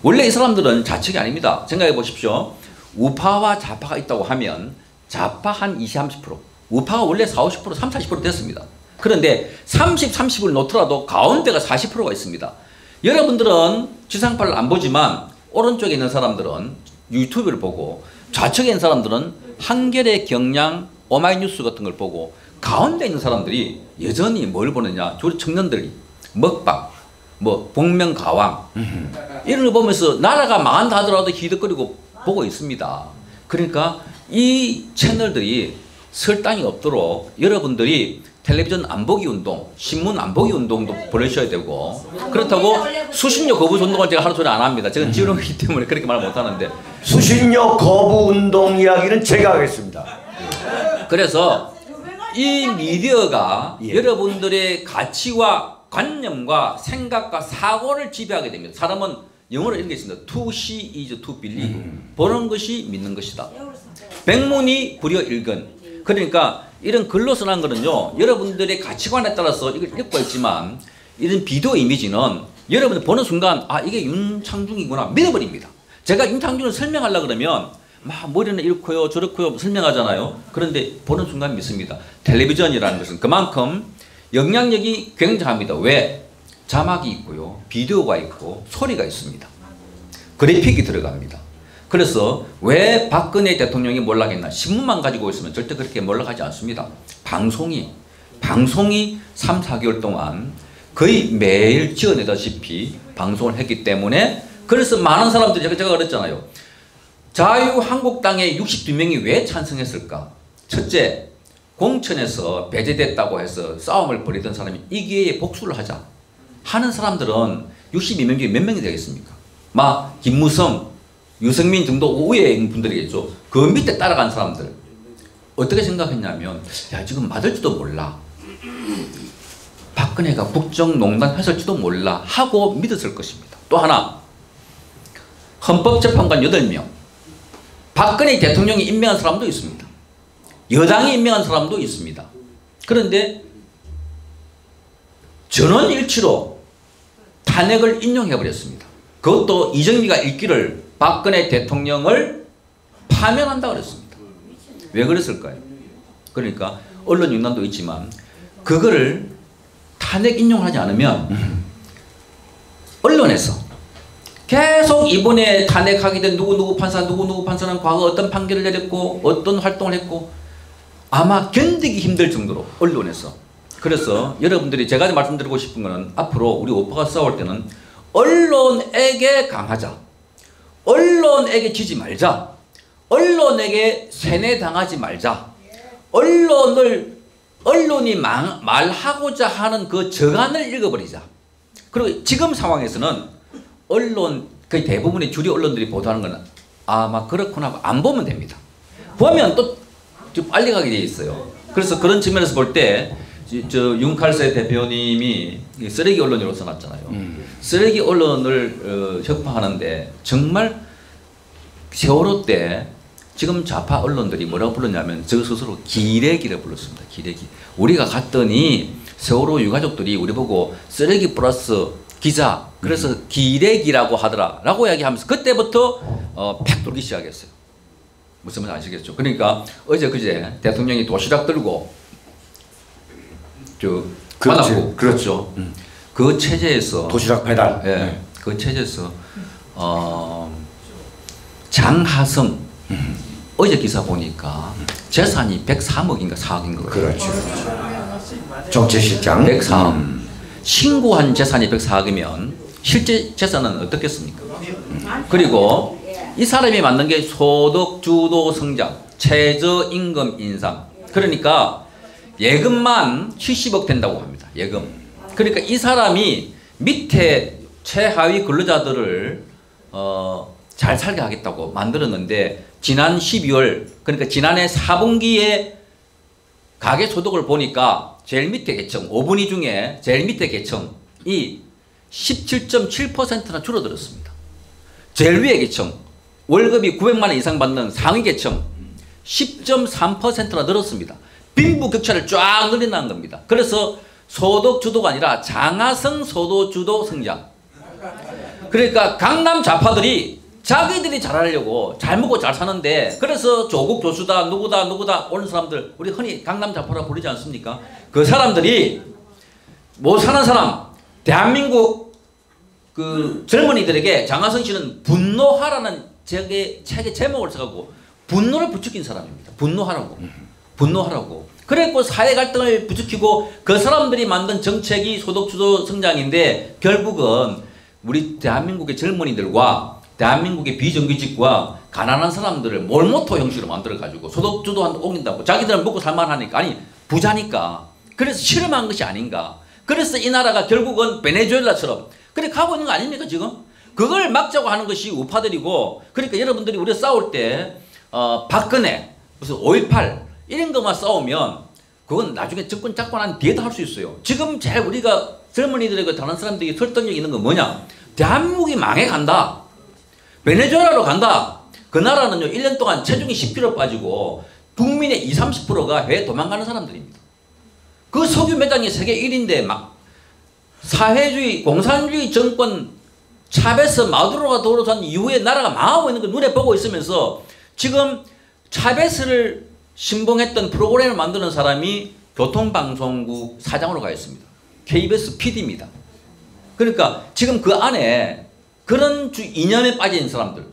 원래 이 사람들은 좌측이 아닙니다. 생각해 보십시오. 우파와 좌파가 있다고 하면 좌파 한 20~30%, 우파가 원래 40~50%, 30~40% 됐습니다. 그런데 30~30을 놓더라도 가운데가 40%가 있습니다. 여러분들은 지상파를 안 보지만 오른쪽에 있는 사람들은 유튜브를 보고 좌측에 있는 사람들은 한겨레, 경향, 오마이뉴스 같은 걸 보고 가운데 있는 사람들이 여전히 뭘 보느냐. 우리 청년들이 먹방, 뭐 복면가왕 이런 걸 보면서 나라가 망한다 하더라도 히득거리고 보고 있습니다. 그러니까 이 채널들이 설당이 없도록 여러분들이 텔레비전 안 보기 운동, 신문 안 보기 운동도 보내셔야 되고 그렇다고 수신료 거부 운동은 제가 하루 종일 안 합니다. 제가 지원하기 때문에 그렇게 말 못하는데 수신료 거부 운동 이야기는 제가 하겠습니다. 그래서 이 미디어가 여러분들의 가치와 관념과 생각과 사고를 지배하게 됩니다. 사람은 영어로 이런 게 있습니다. To see is to believe. 보는 것이 믿는 것이다. 백문이 불여일견. 그러니까 이런 글로 써난 거는요. 여러분들의 가치관에 따라서 이걸 읽고 있지만 이런 비디오 이미지는 여러분들 보는 순간 아 이게 윤창중이구나 믿어버립니다. 제가 윤창중을 설명하려고 그러면 막 머리는 이렇고요 저렇고요 설명하잖아요. 그런데 보는 순간 믿습니다. 텔레비전이라는 것은 그만큼 영향력이 굉장합니다. 왜? 자막이 있고요. 비디오가 있고 소리가 있습니다. 그래픽이 들어갑니다. 그래서 왜 박근혜 대통령이 몰락했나? 신문만 가지고 있으면 절대 그렇게 몰락하지 않습니다. 방송이 3, 4개월 동안 거의 매일 지어내다시피 방송을 했기 때문에 그래서 많은 사람들이 제가 그랬잖아요. 자유한국당의 62명이 왜 찬성했을까? 첫째, 공천에서 배제됐다고 해서 싸움을 벌이던 사람이 이 기회에 복수를 하자 하는 사람들은 62명 중에 몇 명이 되겠습니까? 막 김무성, 유승민 정도 우위에 있는 분들이겠죠. 그 밑에 따라간 사람들 어떻게 생각했냐면 야 지금 맞을지도 몰라. 박근혜가 국정농단 했을지도 몰라 하고 믿었을 것입니다. 또 하나 헌법재판관 8명 박근혜 대통령이 임명한 사람도 있습니다. 여당이 임명한 사람도 있습니다. 그런데 전원일치로 탄핵을 인용해버렸습니다. 그것도 이정미가 읽기를 박근혜 대통령을 파면한다 그랬습니다. 왜 그랬을까요? 그러니까 언론 윤단도 있지만 그거를 탄핵 인용하지 않으면 언론에서 계속 이번에 탄핵하게 된 누구 판사는 과거 어떤 판결을 내렸고 어떤 활동을 했고 아마 견디기 힘들 정도로 언론에서. 그래서 여러분들이 제가 말씀드리고 싶은 거는 앞으로 우리 오빠가 싸울 때는 언론에게 강하자. 언론에게 지지 말자. 언론에게 세뇌당하지 말자. 언론이 말하고자 하는 그 정안을 읽어버리자. 그리고 지금 상황에서는 언론 거의 대부분의 주류 언론들이 보도하는 건 아마 그렇구나 하고 안 보면 됩니다. 보면 또 좀 빨리 가게 돼 있어요. 그래서 그런 측면에서 볼 때 윤칼세 대표님이 쓰레기 언론이라고 써놨잖아요. 쓰레기 언론을 혁파하는데 정말 세월호 때 지금 좌파 언론들이 뭐라고 불렀냐면 저 스스로 기레기를 불렀습니다. 기레기. 우리가 갔더니 세월호 유가족들이 우리 보고 쓰레기 플러스 기자 그래서 기레기라고 하더라 라고 이야기하면서 그때부터 팩 돌기 시작했어요. 무슨 말인지 아시겠죠? 그러니까 어제 그제 대통령이 도시락 들고 받았고 그렇죠. 그 체제에서 도시락 배달. 예, 그 체제에서 장하성 어제 기사 보니까 재산이 103억인가 4억인가 그렇죠. 정치실장 104억. 신고한 재산이 104억이면 실제 재산은 어떻겠습니까? 그리고 이 사람이 만든 게 소득 주도 성장, 최저임금 인상. 그러니까 예금만 70억 된다고 합니다. 예금. 그러니까 이 사람이 밑에 최하위 근로자들을 잘 살게 하겠다고 만들었는데 지난 12월 그러니까 지난해 4분기에 가계소득을 보니까 제일 밑에 계층 5분위 중에 제일 밑에 계층이 17.7%나 줄어들었습니다. 제일 위에 계층 월급이 900만 원 이상 받는 상위 계층 10.3%나 늘었습니다. 빈부격차를 쫙 늘려놓은 겁니다. 그래서 소득주도가 아니라 장하성 소득주도 성장. 그러니까 강남 좌파들이 자기들이 잘하려고 잘 먹고 잘 사는데 그래서 조국 조수다 누구다 오는 사람들 우리 흔히 강남 좌파라 부르지 않습니까? 그 사람들이 못 사는 사람 대한민국 그 젊은이들에게 장하성 씨는 분노하라는 책의 제목을 써갖고 분노를 부추긴 사람입니다. 분노하라고. 그래서 사회 갈등을 부추기고 그 사람들이 만든 정책이 소득주도 성장인데 결국은 우리 대한민국의 젊은이들과 대한민국의 비정규직과 가난한 사람들을 몰모토 형식으로 만들어가지고 소득주도한테 옮긴다고 자기들은 먹고 살만하니까 아니 부자니까 그래서 실험한 것이 아닌가. 그래서 이 나라가 결국은 베네수엘라처럼 그렇게 가고 있는 거 아닙니까 지금? 그걸 막자고 하는 것이 우파들이고, 그러니까 여러분들이 우리가 싸울 때 박근혜 무슨 5.18 이런 것만 싸우면 그건 나중에 정권 잡고 난 뒤에도 할 수 있어요. 지금 제일 우리가 젊은이들에게 다른 사람들이 설득력 있는 건 뭐냐? 대한민국이 망해간다. 베네수엘라로 간다. 그 나라는요 1년 동안 체중이 10kg 빠지고 국민의 20, 30%가 해외 도망가는 사람들입니다. 그 석유 매장이 세계 1위인데 막 사회주의 공산주의 정권 차베스 마두로가 들어선 이후에 나라가 망하고 있는 걸 눈에 보고 있으면서 지금 차베스를 신봉했던 프로그램을 만드는 사람이 교통방송국 사장으로 가 있습니다. KBS PD입니다. 그러니까 지금 그 안에 그런 이념에 빠진 사람들,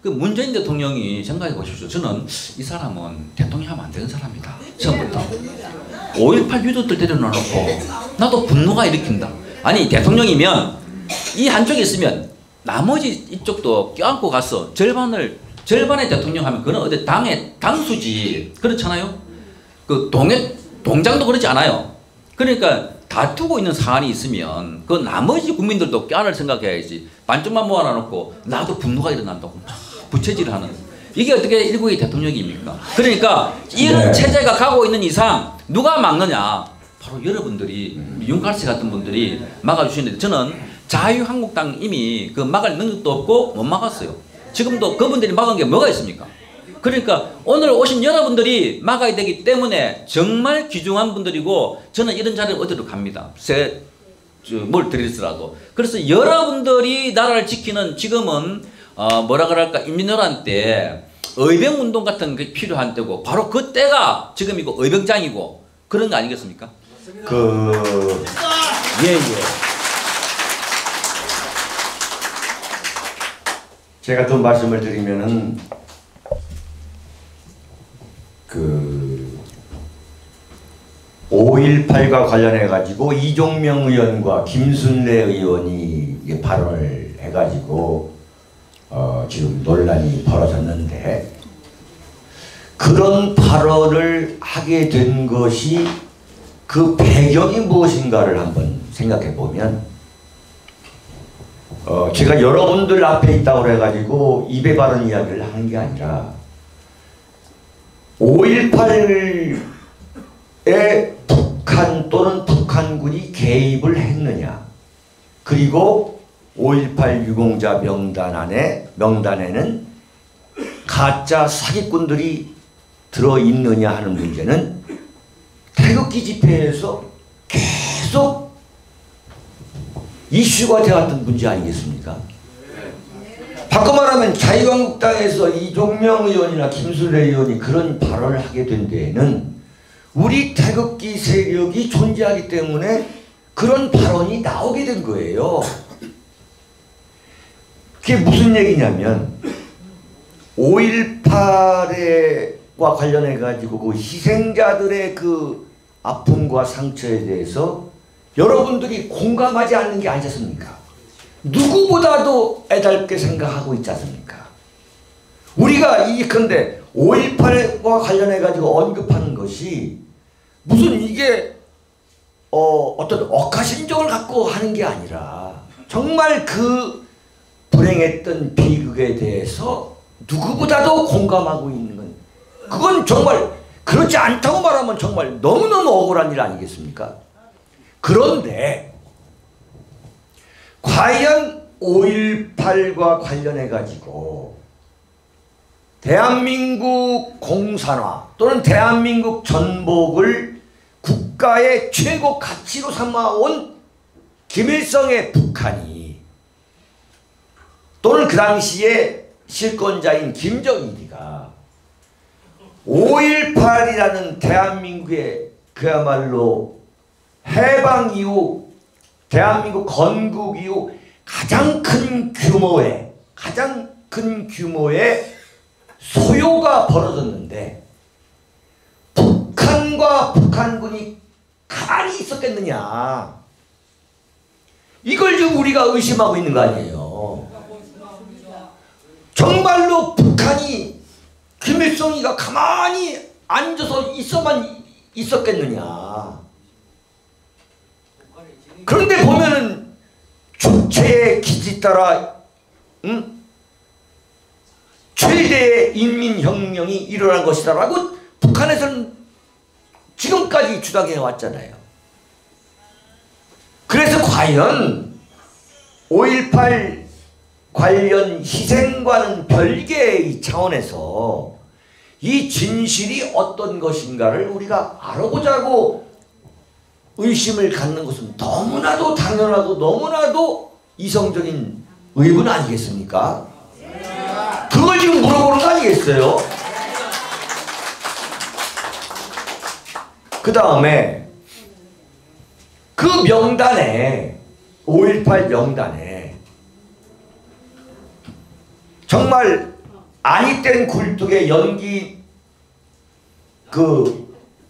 그 문재인 대통령이 생각해 보십시오. 저는 이 사람은 대통령하면 안 되는 사람이다. 처음부터 5.18 유도들 데려놔놓고 나도 분노가 일으킨다. 아니 대통령이면 이 한쪽에 있으면 나머지 이쪽도 껴안고 가서 절반의 대통령 하면 그건 어디 당의 당수지. 그렇잖아요. 그 동장도 그렇지 않아요. 그러니까 다투고 있는 사안이 있으면 그 나머지 국민들도 껴안을 생각해야지. 반쪽만 모아놔놓고 나도 분노가 일어난다고 부채질을 하는, 이게 어떻게 일국의 대통령입니까? 그러니까 이런 네. 체제가 가고 있는 이상 누가 막느냐? 바로 여러분들이, 윤칼씨 같은 분들이 막아주시는데, 저는 자유한국당 이미 그 막을 능력도 없고 못 막았어요. 지금도 그분들이 막은 게 뭐가 있습니까? 그러니까 오늘 오신 여러분들이 막아야 되기 때문에 정말 귀중한 분들이고, 저는 이런 자리를 어디로 갑니다. 뭘 드리더라도. 그래서 여러분들이 나라를 지키는, 지금은 뭐라 그럴까, 인민노란 때 의병운동 같은 게 필요한 때고, 바로 그 때가 지금이고 의병장이고 그런 거 아니겠습니까? 예. 제가 좀 말씀을 드리면은 5.18과 관련해 가지고 이종명 의원과 김순례 의원이 발언을 해가지고 지금 논란이 벌어졌는데, 그런 발언을 하게 된 것이 그 배경이 무엇인가를 한번 생각해 보면, 제가 여러분들 앞에 있다고 해가지고 입에 바른 이야기를 하는 게 아니라 5.18에 북한 또는 북한군이 개입을 했느냐, 그리고 5.18 유공자 명단에는 가짜 사기꾼들이 들어있느냐 하는 문제는 태극기 집회에서 계속 이슈가 되었던 문제 아니겠습니까? 바꿔 말하면 자유한국당에서 이종명 의원이나 김순례 의원이 그런 발언을 하게 된 데에는 우리 태극기 세력이 존재하기 때문에 그런 발언이 나오게 된 거예요. 그게 무슨 얘기냐면 5.18과 관련해 가지고 그 희생자들의 그 아픔과 상처에 대해서 여러분들이 공감하지 않는 게 아니겠습니까? 누구보다도 애달게 생각하고 있지 않습니까? 우리가 근데 5.18과 관련해 가지고 언급하는 것이 무슨 이게 어떤 억하심정을 갖고 하는 게 아니라, 정말 그 불행했던 비극에 대해서 누구보다도 공감하고 있는 건, 그건 정말 그렇지 않다고 말하면 정말 너무너무 억울한 일 아니겠습니까? 그런데 과연 5.18과 관련해 가지고 대한민국 공산화 또는 대한민국 전복을 국가의 최고 가치로 삼아온 김일성의 북한이, 또는 그 당시에 실권자인 김정일이가 5.18이라는 대한민국의 그야말로 해방 이후, 대한민국 건국 이후 가장 큰 규모의 소요가 벌어졌는데, 북한과 북한군이 가만히 있었겠느냐, 이걸 지금 우리가 의심하고 있는 거 아니에요. 정말로 북한이 김일성이가 가만히 앉아서 있었겠느냐. 그런데 보면은 주체의 기지 따라 최대의 인민혁명이 일어난 것이다라고 북한에서는 지금까지 주장해 왔잖아요. 그래서 과연 5.18 관련 희생과는 별개의 차원에서 이 진실이 어떤 것인가를 우리가 알아보자고 의심을 갖는 것은 너무나도 당연하고 너무나도 이성적인 의문 아니겠습니까? 그걸 지금 물어보는 거 아니겠어요? 그 다음에 그 명단에 5.18 명단에 정말 아니 땐 굴뚝에 연기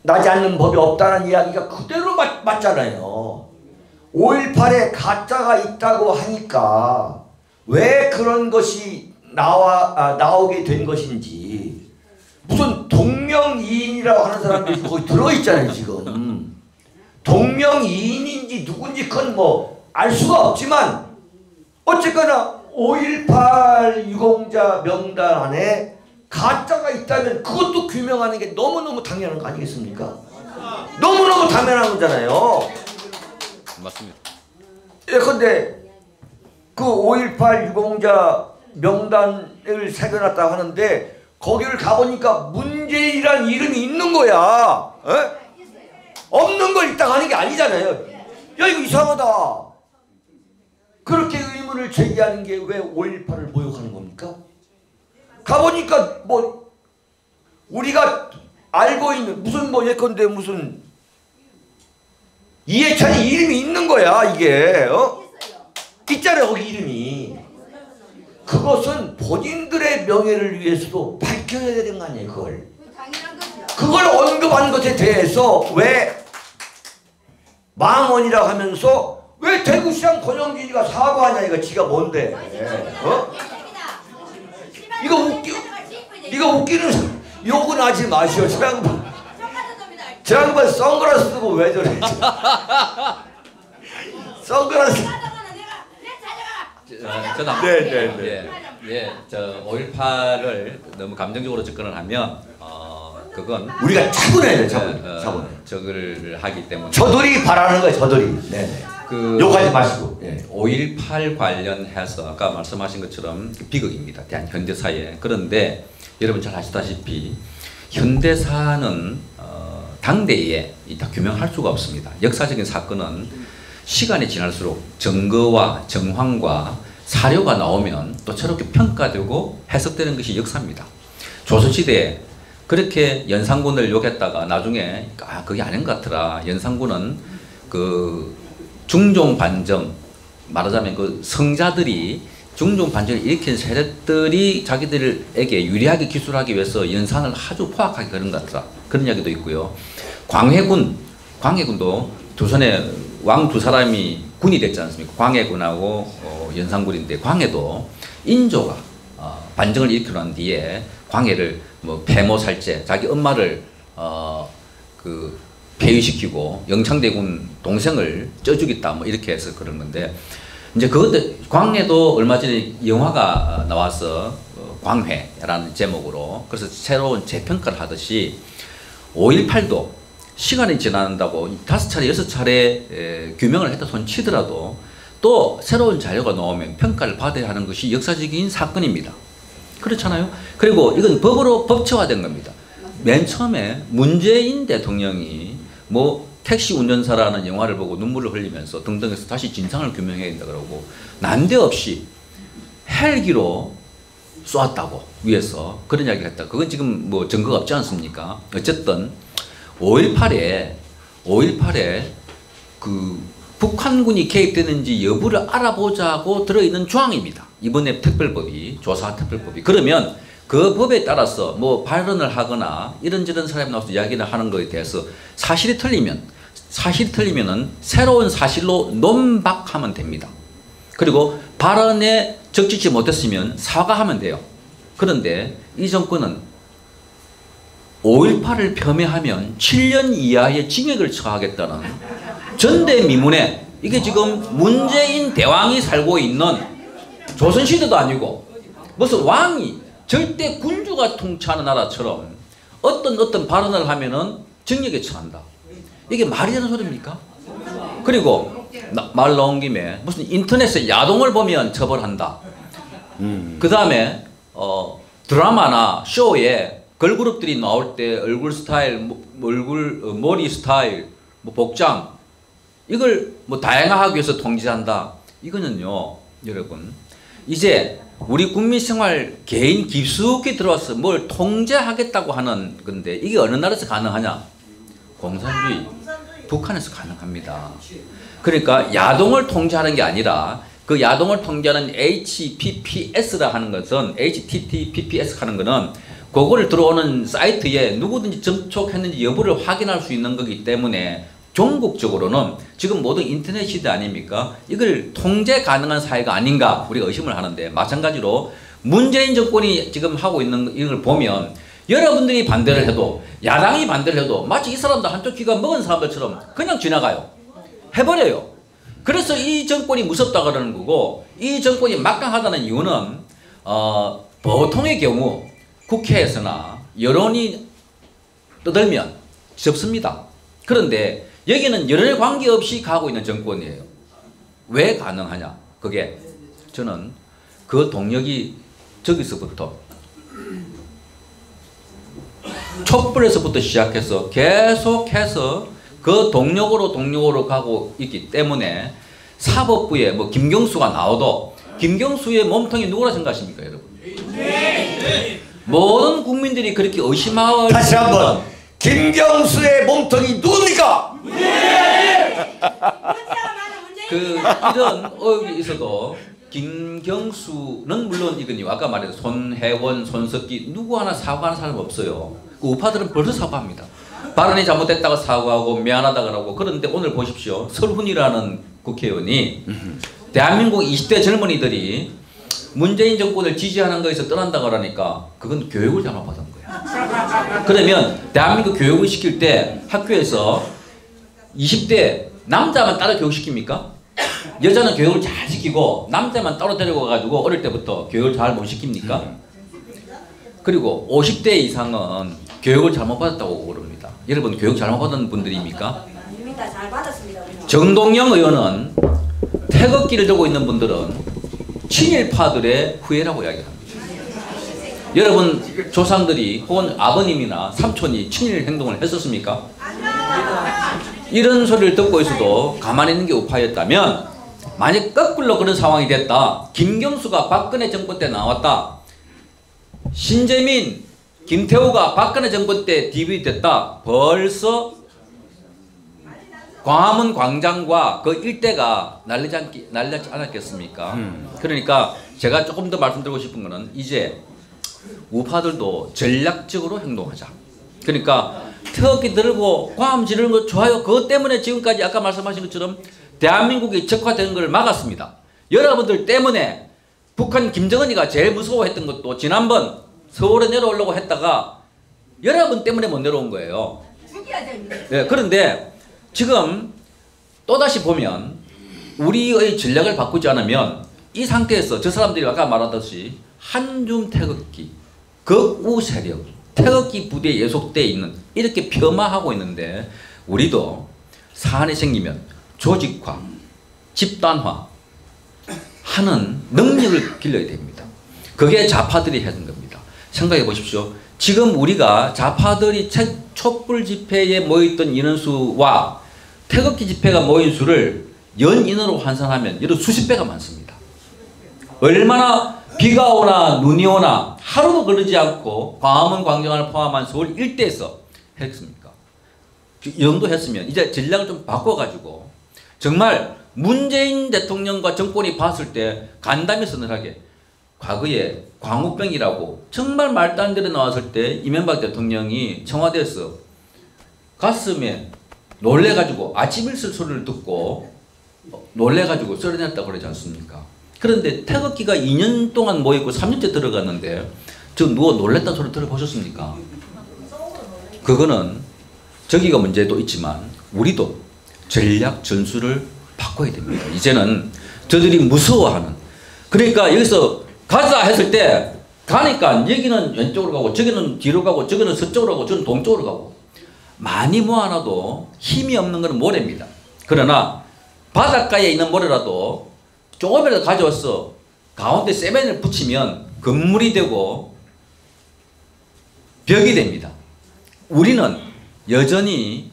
나지 않는 법이 없다는 이야기가 그대로 맞잖아요. 5.18에 가짜가 있다고 하니까 왜 그런 것이 나오게 된 것인지 무슨 동명이인이라고 하는 사람들이 거기 들어있잖아요 지금. 동명이인인지 누군지 그건 뭐 알 수가 없지만 어쨌거나 5.18 유공자 명단 안에 가짜가 있다면 그것도 규명하는 게 너무너무 당연한 거 아니겠습니까? 너무너무 당연한 거잖아요. 맞습니다. 예컨대 그 5.18 유공자 명단을 새겨놨다고 하는데 거기를 가보니까 문재인이라는 이름이 있는 거야. 에? 없는 걸 있다고 하는 게 아니잖아요. 야 이거 이상하다. 그렇게 의문을 제기하는 게 왜 5.18을 모욕하는 겁니까? 가보니까 뭐 우리가 알고 있는 무슨 뭐 예컨대 무슨 이해찬이 이름이 있는 거야 이게. 있잖아요 거기 이름이. 그것은 본인들의 명예를 위해서도 밝혀야 되는 거 아니에요 그걸. 그걸 언급한 것에 대해서 왜 망언이라고 하면서 왜 대구시장 권영진이가 사과하냐 이거 지가 뭔데. 이거 웃기는 욕은 하지 마시오. 저 양반 선글라스 쓰고 왜 저래. 선글라스. 저 5.18을 너무 감정적으로 접근을 하면 그건 우리가 차분해야 돼, 차분해. 적을 하기 때문에 저들이 바라는 거예요, 저들이. 네. 욕하지 마시고. 네. 5.18 관련해서 아까 말씀하신 것처럼 비극입니다. 대한 현대사에. 그런데 여러분 잘 아시다시피 현대사는 당대에 다 규명할 수가 없습니다. 역사적인 사건은 시간이 지날수록 증거와 정황과 사료가 나오면 또 새롭게 평가되고 해석되는 것이 역사입니다. 조선시대에 그렇게 연산군을 욕했다가 나중에 그게 아닌 것 같더라. 연산군은 그 중종반정, 말하자면 그 성자들이 중종반정을 일으킨 세력들이 자기들에게 유리하게 기술하기 위해서 연산을 아주 포악하게 그런 것 같더라. 그런 이야기도 있고요. 광해군도 조선의 왕 두 사람이 군이 됐지 않습니까? 광해군하고 연산군인데 광해도 인조가 반정을 일으키고 난 뒤에 광해를 뭐 폐모살제, 자기 엄마를 폐위시키고 영창대군 동생을 쪄주겠다 뭐 이렇게 해서 그런 건데 이제 그것도 광해도 얼마 전에 영화가 나와서 광회라는 제목으로 그래서 새로운 재평가를 하듯이 5.18도 시간이 지난다고 5차례 6차례 규명을 했다 손 치더라도 또 새로운 자료가 나오면 평가를 받아야 하는 것이 역사적인 사건입니다. 그렇잖아요. 그리고 이건 법으로 법제화된 겁니다. 맨 처음에 문재인 대통령이 뭐 택시 운전사라는 영화를 보고 눈물을 흘리면서 등등 해서 다시 진상을 규명해야 된다 그러고 난데없이 헬기로 쏘았다고 위에서 그런 이야기를 했다. 그건 지금 뭐 증거가 없지 않습니까? 어쨌든 5.18에 그 북한군이 개입되는지 여부를 알아보자고 들어있는 조항입니다. 이번에 특별법이 조사 특별법이 그러면 그 법에 따라서 뭐 발언을 하거나 이런저런 사람이 나와서 이야기를 하는 것에 대해서 사실이 틀리면은 새로운 사실로 논박하면 됩니다. 그리고 발언에 적지치 못했으면 사과하면 돼요. 그런데 이 정권은 5.18을 폄훼하면 7년 이하의 징역을 처하겠다는 전대미문의 이게 지금 문재인 대왕이 살고 있는 조선시대도 아니고 무슨 왕이 절대 군주가 통치하는 나라처럼 어떤 발언을 하면은 징역에 처한다. 이게 말이 되는 소리입니까? 그리고 말 나온 김에 무슨 인터넷에 야동을 보면 처벌한다. 그 다음에 드라마나 쇼에 걸그룹들이 나올 때 얼굴 스타일, 머리 스타일, 복장 이걸 다양하기 위해서 통제한다. 이거는요, 여러분 이제 우리 국민 생활 개인 깊숙이 들어와서 뭘 통제하겠다고 하는 건데 이게 어느 나라에서 가능하냐? 공산주의. 북한에서 가능합니다. 그러니까 야동을 통제하는 게 아니라 그 야동을 통제하는 HTTPS라 하는 것은 HTTPS 하는 거는 그거를 들어오는 사이트에 누구든지 접촉했는지 여부를 확인할 수 있는 거기 때문에 종국적으로는 지금 모든 인터넷 시대 아닙니까? 이걸 통제 가능한 사회가 아닌가 우리가 의심을 하는데 마찬가지로 문재인 정권이 지금 하고 있는 이걸 보면 여러분들이 반대를 해도 야당이 반대를 해도 마치 이 사람들 한쪽 귀가 먹은 사람들처럼 그냥 지나가요. 해버려요. 그래서 이 정권이 무섭다 그러는 거고 이 정권이 막강하다는 이유는 보통의 경우 국회에서나 여론이 떠들면 접습니다. 그런데 여기는 여론에 관계없이 가고 있는 정권이에요. 왜 가능하냐? 그게 저는 그 동력이 저기서부터 촛불에서부터 시작해서 계속해서 그 동력으로 가고 있기 때문에 사법부에 김경수가 나와도 김경수의 몸통이 누구라 생각하십니까, 여러분? 모든 국민들이 그렇게 의심하고 다시 한번 김경수의 몸통이 누굽니까? 이런 의혹이 있어도 김경수는 물론 이거니 아까 말했던 손혜원, 손석기 누구 하나 사과하는 사람 없어요. 그 우파들은 벌써 사과합니다. 발언이 잘못됐다고 사과하고 미안하다 그러고. 그런데 오늘 보십시오. 설훈이라는 국회의원이 대한민국 20대 젊은이들이 문재인 정권을 지지하는 거에서 떠난다 그러니까 그건 교육을 잘못받은 거예요. 그러면 대한민국 교육을 시킬 때 학교에서 20대 남자만 따로 교육시킵니까? 여자는 교육을 잘 시키고 남자만 따로 데리고 가가지고 어릴 때부터 교육을 잘 못 시킵니까? 그리고 50대 이상은 교육을 잘못 받았다고 그럽니다. 여러분 교육 잘못 받은 분들입니까? 아닙니다. 잘 받았습니다. 정동영 의원은 태극기를 들고 있는 분들은 친일파들의 후예라고 이야기합니다. 여러분 조상들이 혹은 아버님이나 삼촌이 친일 행동을 했었습니까? 이런 소리를 듣고 있어도 가만히 있는 게 우파였다면 만약 거꾸로 그런 상황이 됐다. 김경수가 박근혜 정권 때 나왔다. 신재민, 김태우가 박근혜 정권 때 DB 됐다. 벌써 광화문 광장과 그 일대가 날리지 않았겠습니까? 그러니까 제가 조금 더 말씀드리고 싶은 거는 이제 우파들도 전략적으로 행동하자. 그러니까 태극기 들고 광화문 지르는 거 좋아요. 그것 때문에 지금까지 아까 말씀하신 것처럼 대한민국이 적화되는 걸 막았습니다. 여러분들 때문에 북한 김정은이가 제일 무서워했던 것도 지난번 서울에 내려오려고 했다가 여러분 때문에 못 내려온 거예요. 네, 그런데 지금 또다시 보면 우리의 전략을 바꾸지 않으면 이 상태에서 저 사람들이 아까 말하듯이 한줌 태극기, 극우 세력, 태극기 부대에 예속되어 있는 이렇게 폄하하고 있는데 우리도 사안이 생기면 조직화, 집단화 하는 능력을 길러야 됩니다. 그게 좌파들이 하는 겁니다. 생각해 보십시오. 지금 우리가 좌파들이 촛불 집회에 모였던 인원수와 태극기 집회가 모인 수를 연인으로 환산하면 이런 수십 배가 많습니다. 얼마나 비가 오나 눈이 오나 하루도 그러지 않고 광화문 광장을 포함한 서울 일대에서 했습니까? 이 정도 했으면 이제 전략을 좀 바꿔가지고 정말 문재인 대통령과 정권이 봤을 때 간담회 서늘하게 과거에 광우병이라고 정말 말도 안 되는 나왔을 때 이명박 대통령이 청와대에서 가슴에 놀래가지고 아침 일슬 소리를 듣고 놀래가지고 쓰러졌다고 그러지 않습니까? 그런데 태극기가 2년 동안 모이고 3년째 들어갔는데 저 누가 놀랬다는 소리 들어보셨습니까? 그거는 저기가 문제도 있지만 우리도 전략 전술을 바꿔 바꿔야 됩니다. 이제는 저들이 무서워하는. 그러니까 여기서 가자 했을 때 가니까 여기는 왼쪽으로 가고 저기는 뒤로 가고 저기는 서쪽으로 가고 저는 동쪽으로 가고 많이 모아놔도 힘이 없는 것은 모래입니다. 그러나 바닷가에 있는 모래라도 조금이라도 가져와서 가운데 세면을 붙이면 건물이 되고 벽이 됩니다. 우리는 여전히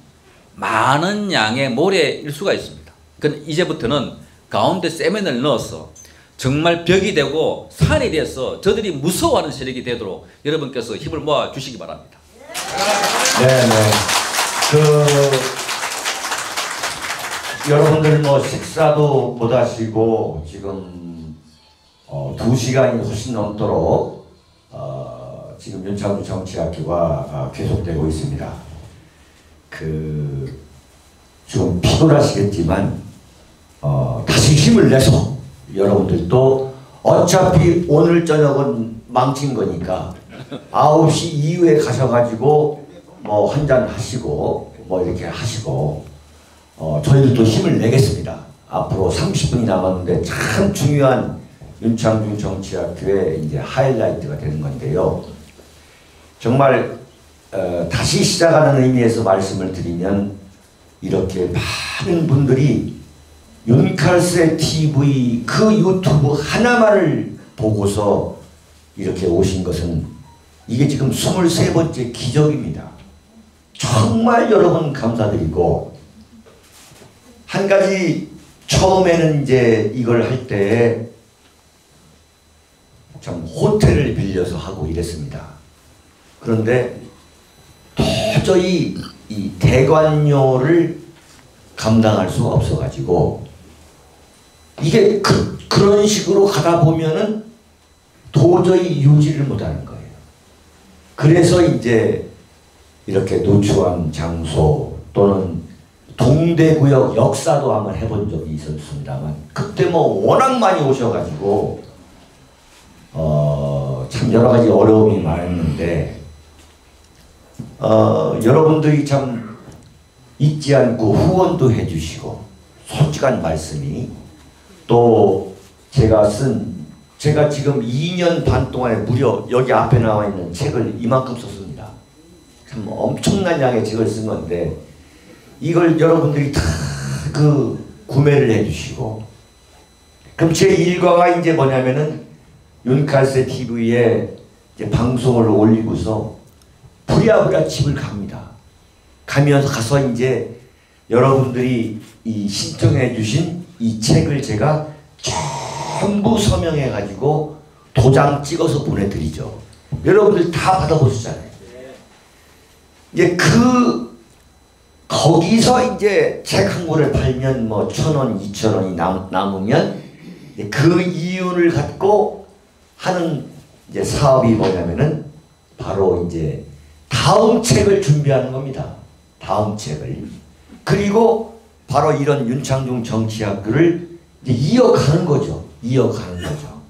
많은 양의 모래일 수가 있습니다. 그럼 이제부터는 가운데 세면을 넣어서 정말 벽이 되고 산이 돼서 저들이 무서워하는 세력이 되도록 여러분께서 힘을 모아 주시기 바랍니다. 네네. 여러분들 뭐 식사도 못 하시고 지금 2시간이 훨씬 넘도록 지금 윤창중 정치학교가 계속되고 있습니다. 좀 피곤하시겠지만 다시 힘을 내서 여러분들도 어차피 오늘 저녁은 망친 거니까 9시 이후에 가셔가지고 뭐 한잔 하시고 뭐 이렇게 하시고 저희들도 힘을 내겠습니다. 앞으로 30분이 남았는데 참 중요한 윤창중 정치학교의 이제 하이라이트가 되는 건데요. 정말 다시 시작하는 의미에서 말씀을 드리면 이렇게 많은 분들이 윤칼세 TV 그 유튜브 하나만을 보고서 이렇게 오신 것은 이게 지금 23번째 기적입니다. 정말 여러분 감사드리고 한 가지 처음에는 이제 이걸 할 때 참 호텔을 빌려서 하고 이랬습니다. 그런데 도저히 이 대관료를 감당할 수가 없어가지고 이게 그런 식으로 가다 보면은 도저히 유지를 못하는 거예요. 그래서 이제 이렇게 노출한 장소 또는 동대구역 역사도 한번 해본 적이 있었습니다만 그때 뭐 워낙 많이 오셔가지고 참 여러 가지 어려움이 많았는데 여러분들이 참 잊지 않고 후원도 해주시고 솔직한 말씀이 또 제가 지금 2년 반 동안에 무려 여기 앞에 나와 있는 책을 이만큼 썼습니다. 참 엄청난 양의 책을 쓴 건데 이걸 여러분들이 다 구매를 해주시고 그럼 제 일과가 이제 뭐냐면은 윤칼세 TV에 이제 방송을 올리고서 부랴부랴 집을 갑니다. 가서 이제 여러분들이 이 신청해 주신 이 책을 제가 전부 서명해 가지고 도장 찍어서 보내드리죠. 여러분들 다 받아보시잖아요. 이제 거기서 이제 책 한 권을 팔면 뭐 1,000원, 2,000원이 남으면 그 이윤을 갖고 하는 이제 사업이 뭐냐면은 바로 이제 다음 책을 준비하는 겁니다. 다음 책을. 그리고 바로 이런 윤창중 정치학교를 이제 이어가는 거죠. 이어가는 거죠.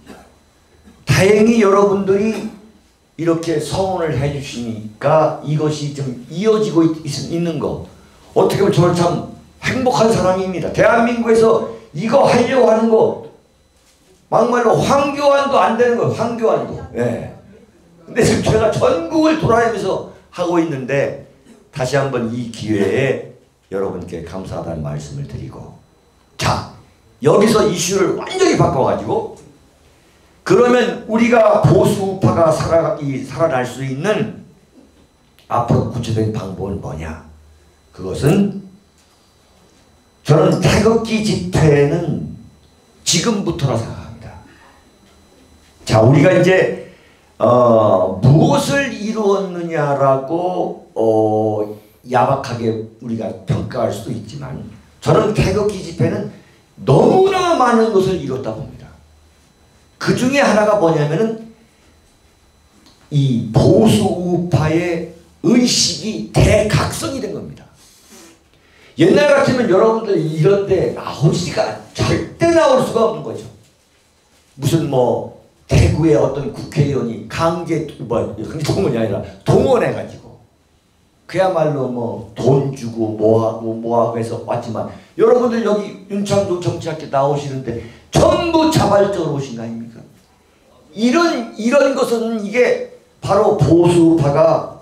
다행히 여러분들이 이렇게 성원을 해주시니까 이것이 좀 이어지고 있는 거. 어떻게 보면 저는 참 행복한 사람입니다. 대한민국에서 이거 하려고 하는 거 막말로 황교안도 안 되는 거예요. 황교안도. 예. 근데 지금 제가 전국을 돌아다니면서 하고 있는데 다시 한번 이 기회에 여러분께 감사하다는 말씀을 드리고 자 여기서 이슈를 완전히 바꿔가지고 그러면 우리가 보수 우파가 살아날 수 있는 앞으로 구체적인 방법은 뭐냐? 그것은 저는 태극기 집회는 지금부터라 생각합니다. 자, 우리가 이제 무엇을 이루었느냐라고 야박하게 우리가 평가할 수도 있지만 저는 태극기 집회는 너무나 많은 것을 이뤘다 봅니다. 그 중에 하나가 뭐냐면은 이 보수 우파의 의식이 대각성이 된 겁니다. 옛날 같으면 여러분들 이런데 나올 수가 절대 나올 수가 없는 거죠. 무슨 뭐 대구의 어떤 국회의원이 강제 동원이 아니라 동원해가지고 그야말로 뭐 돈 주고 뭐하고 해서 왔지만 여러분들 여기 윤창조 정치학교 나오시는데 전부 자발적으로 오신 거 아닙니까? 이런 것은 이게 바로 보수파가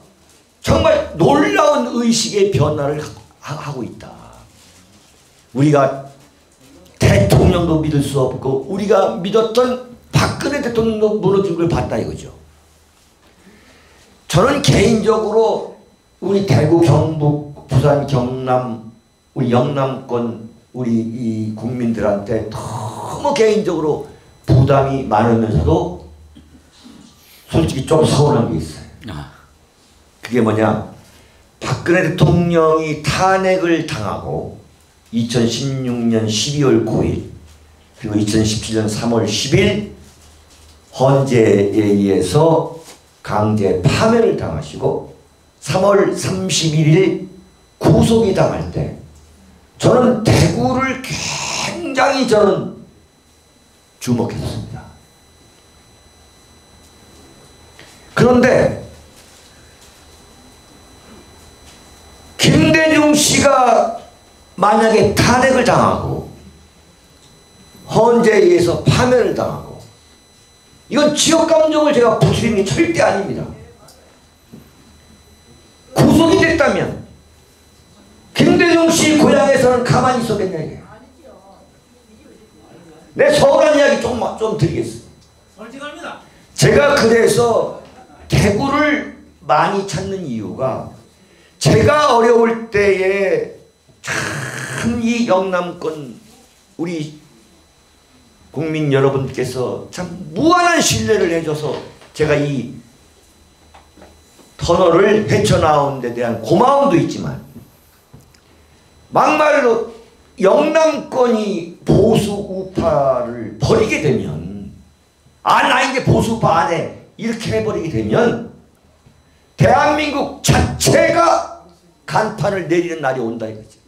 정말 놀라운 의식의 변화를 하고 있다. 우리가 대통령도 믿을 수 없고 우리가 믿었던 박근혜 대통령도 무너진 걸 봤다 이거죠. 저는 개인적으로 우리 대구, 경북, 부산, 경남, 우리 영남권 우리 이 국민들한테 너무 개인적으로 부담이 많으면서도 솔직히 좀 서운한 게 있어요. 그게 뭐냐? 박근혜 대통령이 탄핵을 당하고 2016년 12월 9일 그리고 2017년 3월 10일 헌재에 의해서 강제 파면을 당하시고 3월 31일 구속이 당할 때 저는 대구를 굉장히 저는 주목했습니다. 그런데 김대중 씨가 만약에 탄핵을 당하고 헌재에 의해서 파면을 당하고 이건 지역감정을 제가 부추기는 게 절대 아닙니다. 구속이 됐다면 김대중 씨 고향에서는 가만히 있었겠냐 이게. 내 서운한 이야기 좀 드리겠습니다. 솔직합니다. 제가 그래서 대구를 많이 찾는 이유가 제가 어려울 때에 참 이 영남권 우리 국민 여러분께서 참 무한한 신뢰를 해줘서 제가 이 터널을 헤쳐나온 데 대한 고마움도 있지만 막말로 영남권이 보수 우파를 버리게 되면 나 이제 보수 우파 안 해 이렇게 해버리게 되면 대한민국 자체가 간판을 내리는 날이 온다 이거지.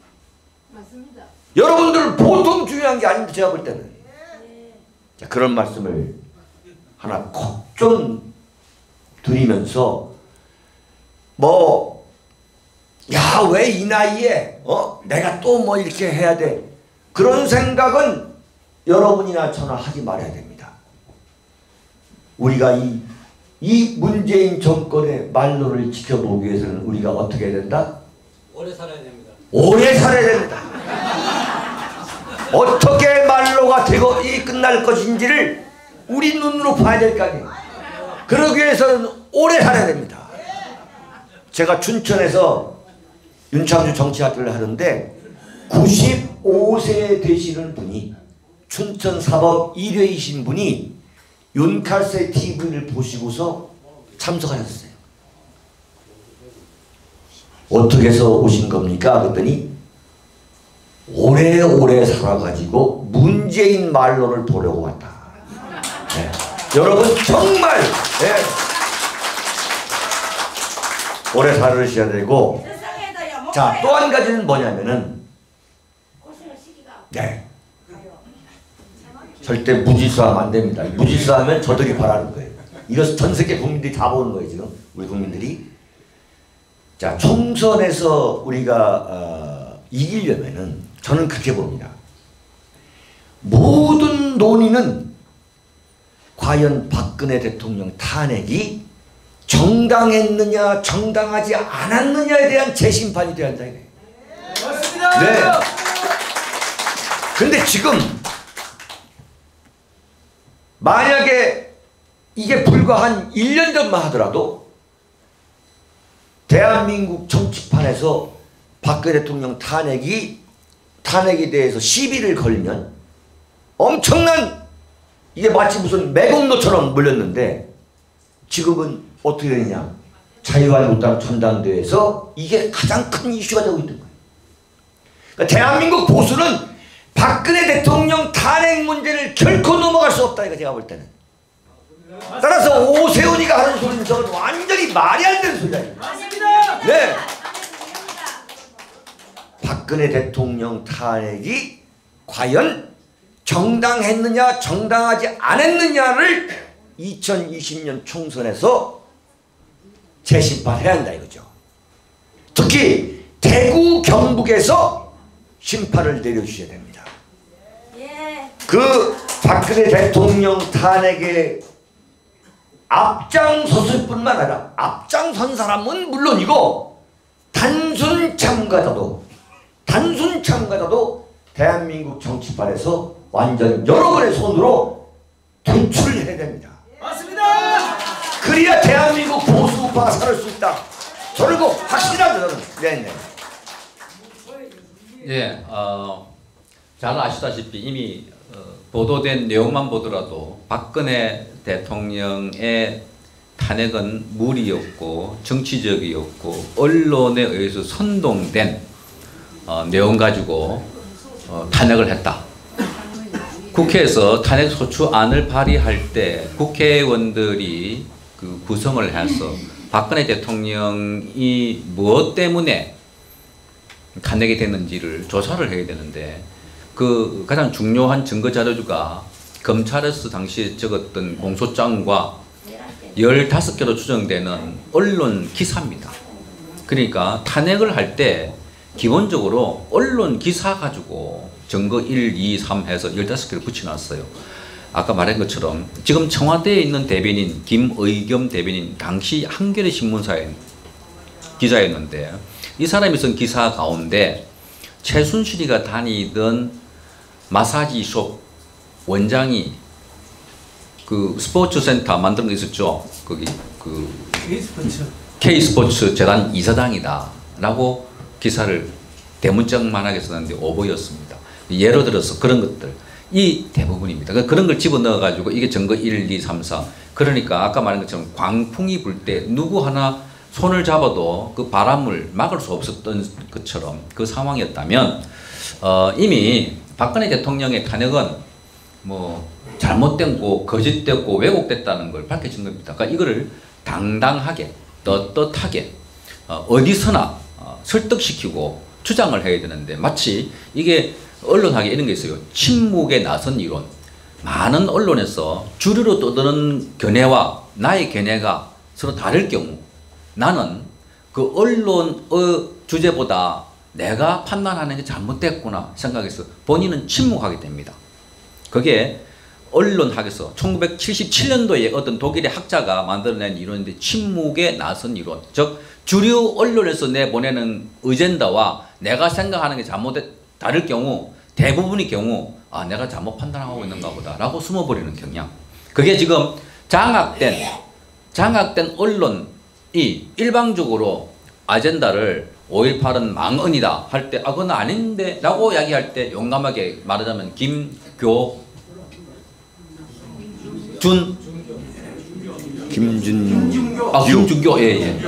맞습니다. 여러분들 보통 중요한 게 아닙니다. 제가 볼 때는. 자, 그런 말씀을 하나 콕 좀 드리면서 왜 이 나이에 내가 또 뭐 이렇게 해야 돼 그런 생각은 여러분이나 저나 하지 말아야 됩니다. 우리가 이 문재인 정권의 말로를 지켜보기 위해서는 우리가 어떻게 해야 된다? 오래 살아야 됩니다. 오래 살아야 됩니다. 어떻게 말로가 되고 끝날 것인지를 우리 눈으로 봐야 될 거 아니에요. 그러기 위해서는 오래 살아야 됩니다. 제가 춘천에서 윤창주 정치학교를 하는데 95세 되시는 분이 춘천 사법 1회이신 분이 윤칼세 TV를 보시고서 참석하셨어요. 어떻게 해서 오신 겁니까? 그랬더니 오래오래 살아가지고 문재인 말로를 보려고 왔다. 네. 여러분 정말 오래 살으셔야 되고 자, 또 한 가지는 뭐냐면은 절대 무질서하면 안 됩니다. 무질서하면 저들이 바라는 거예요. 이것은 전 세계 국민들이 다 보는 거예요. 지금 우리 국민들이. 자, 총선에서 우리가 이기려면은 저는 그렇게 봅니다. 모든 논의는 과연 박근혜 대통령 탄핵이 정당했느냐 정당하지 않았느냐에 대한 재심판이 돼야 한다. 맞습니다. 네. 근데 지금 만약에 이게 불과 한 1년 전만 하더라도 대한민국 정치판에서 박근혜 대통령 탄핵에 대해서 시비를 걸면 엄청난 이게 마치 무슨 매국노처럼 물렸는데 지금은 어떻게 되느냐. 자유한국당 전당대회에서 이게 가장 큰 이슈가 되고 있는 거예요. 그러니까 대한민국 보수는 박근혜 대통령 탄핵 문제를 결코 넘어갈 수 없다. 이거 제가 볼 때는. 따라서 오세훈이가 하는 소리는 저는 완전히 말이 안 되는 소리예요. 맞습니다. 네. 박근혜 대통령 탄핵이 과연 정당했느냐 정당하지 않았느냐를 2020년 총선에서 재심판해야 한다 이거죠. 특히 대구 경북에서 심판을 내려주셔야 됩니다. 예. 그 박근혜 대통령 탄핵에 앞장섰을 뿐만 아니라 앞장선 사람은 물론이고 단순 참가자도 대한민국 정치판에서 완전 여러분의 손으로 퇴출해야 됩니다. 맞습니다. 그래야 대한민국 보수 우파가 살 수 있다. 저는 그 확실합니다. 저는. 네네. 예, 잘 아시다시피 이미 보도된 내용만 보더라도 박근혜 대통령의 탄핵은 무리였고 정치적이었고 언론에 의해서 선동된 내용 가지고 탄핵을 했다. 국회에서 탄핵소추안을 발의할 때 국회의원들이 그 구성을 해서 박근혜 대통령이 무엇 때문에 탄핵이 됐는지를 조사를 해야 되는데 그 가장 중요한 증거 자료가 검찰에서 당시에 적었던 공소장과 15개로 추정되는 언론 기사입니다. 그러니까 탄핵을 할 때 기본적으로 언론 기사 가지고 증거 1, 2, 3 해서 15개를 붙여놨어요. 아까 말한 것처럼 지금 청와대에 있는 대변인 김의겸 대변인 당시 한겨레 신문사의 기자였는데 이 사람이 쓴 기사 가운데 최순실이가 다니던 마사지숍 원장이 그 스포츠 센터 만든 거 있었죠. 거기 그 K스포츠 재단 이사장이다라고 기사를 대문짝만하게 썼는데 오보였습니다. 예로 들어서 그런 것들 이 대부분입니다. 그런 걸 집어넣어 가지고 이게 증거 1, 2, 3, 4 그러니까 아까 말한 것처럼 광풍이 불 때 누구 하나 손을 잡아도 그 바람을 막을 수 없었던 것처럼 그 상황이었다면 이미 박근혜 대통령의 탄핵은 뭐 잘못됐고 거짓됐고 왜곡됐다는 걸 밝혀진 겁니다. 그러니까 이거를 당당하게 떳떳하게 어디서나 설득시키고 주장을 해야 되는데 마치 이게 언론학에 이런 게 있어요. 침묵에 나선 이론. 많은 언론에서 주류로 떠드는 견해와 나의 견해가 서로 다를 경우 나는 그 언론의 주제보다 내가 판단하는 게 잘못됐구나 생각해서 본인은 침묵하게 됩니다. 그게 언론학에서 1977년도에 어떤 독일의 학자가 만들어낸 이론인데 침묵에 나선 이론. 즉 주류 언론에서 내보내는 어젠다와 내가 생각하는 게 다를 경우 대부분의 경우 내가 잘못 판단하고 있는가 보다 라고 숨어버리는 경향. 그게 지금 장악된 언론이 일방적으로 아젠다를 5.18은 망언이다 할 때 그건 아닌데 라고 이야기할 때 용감하게 말하자면 김준교 예.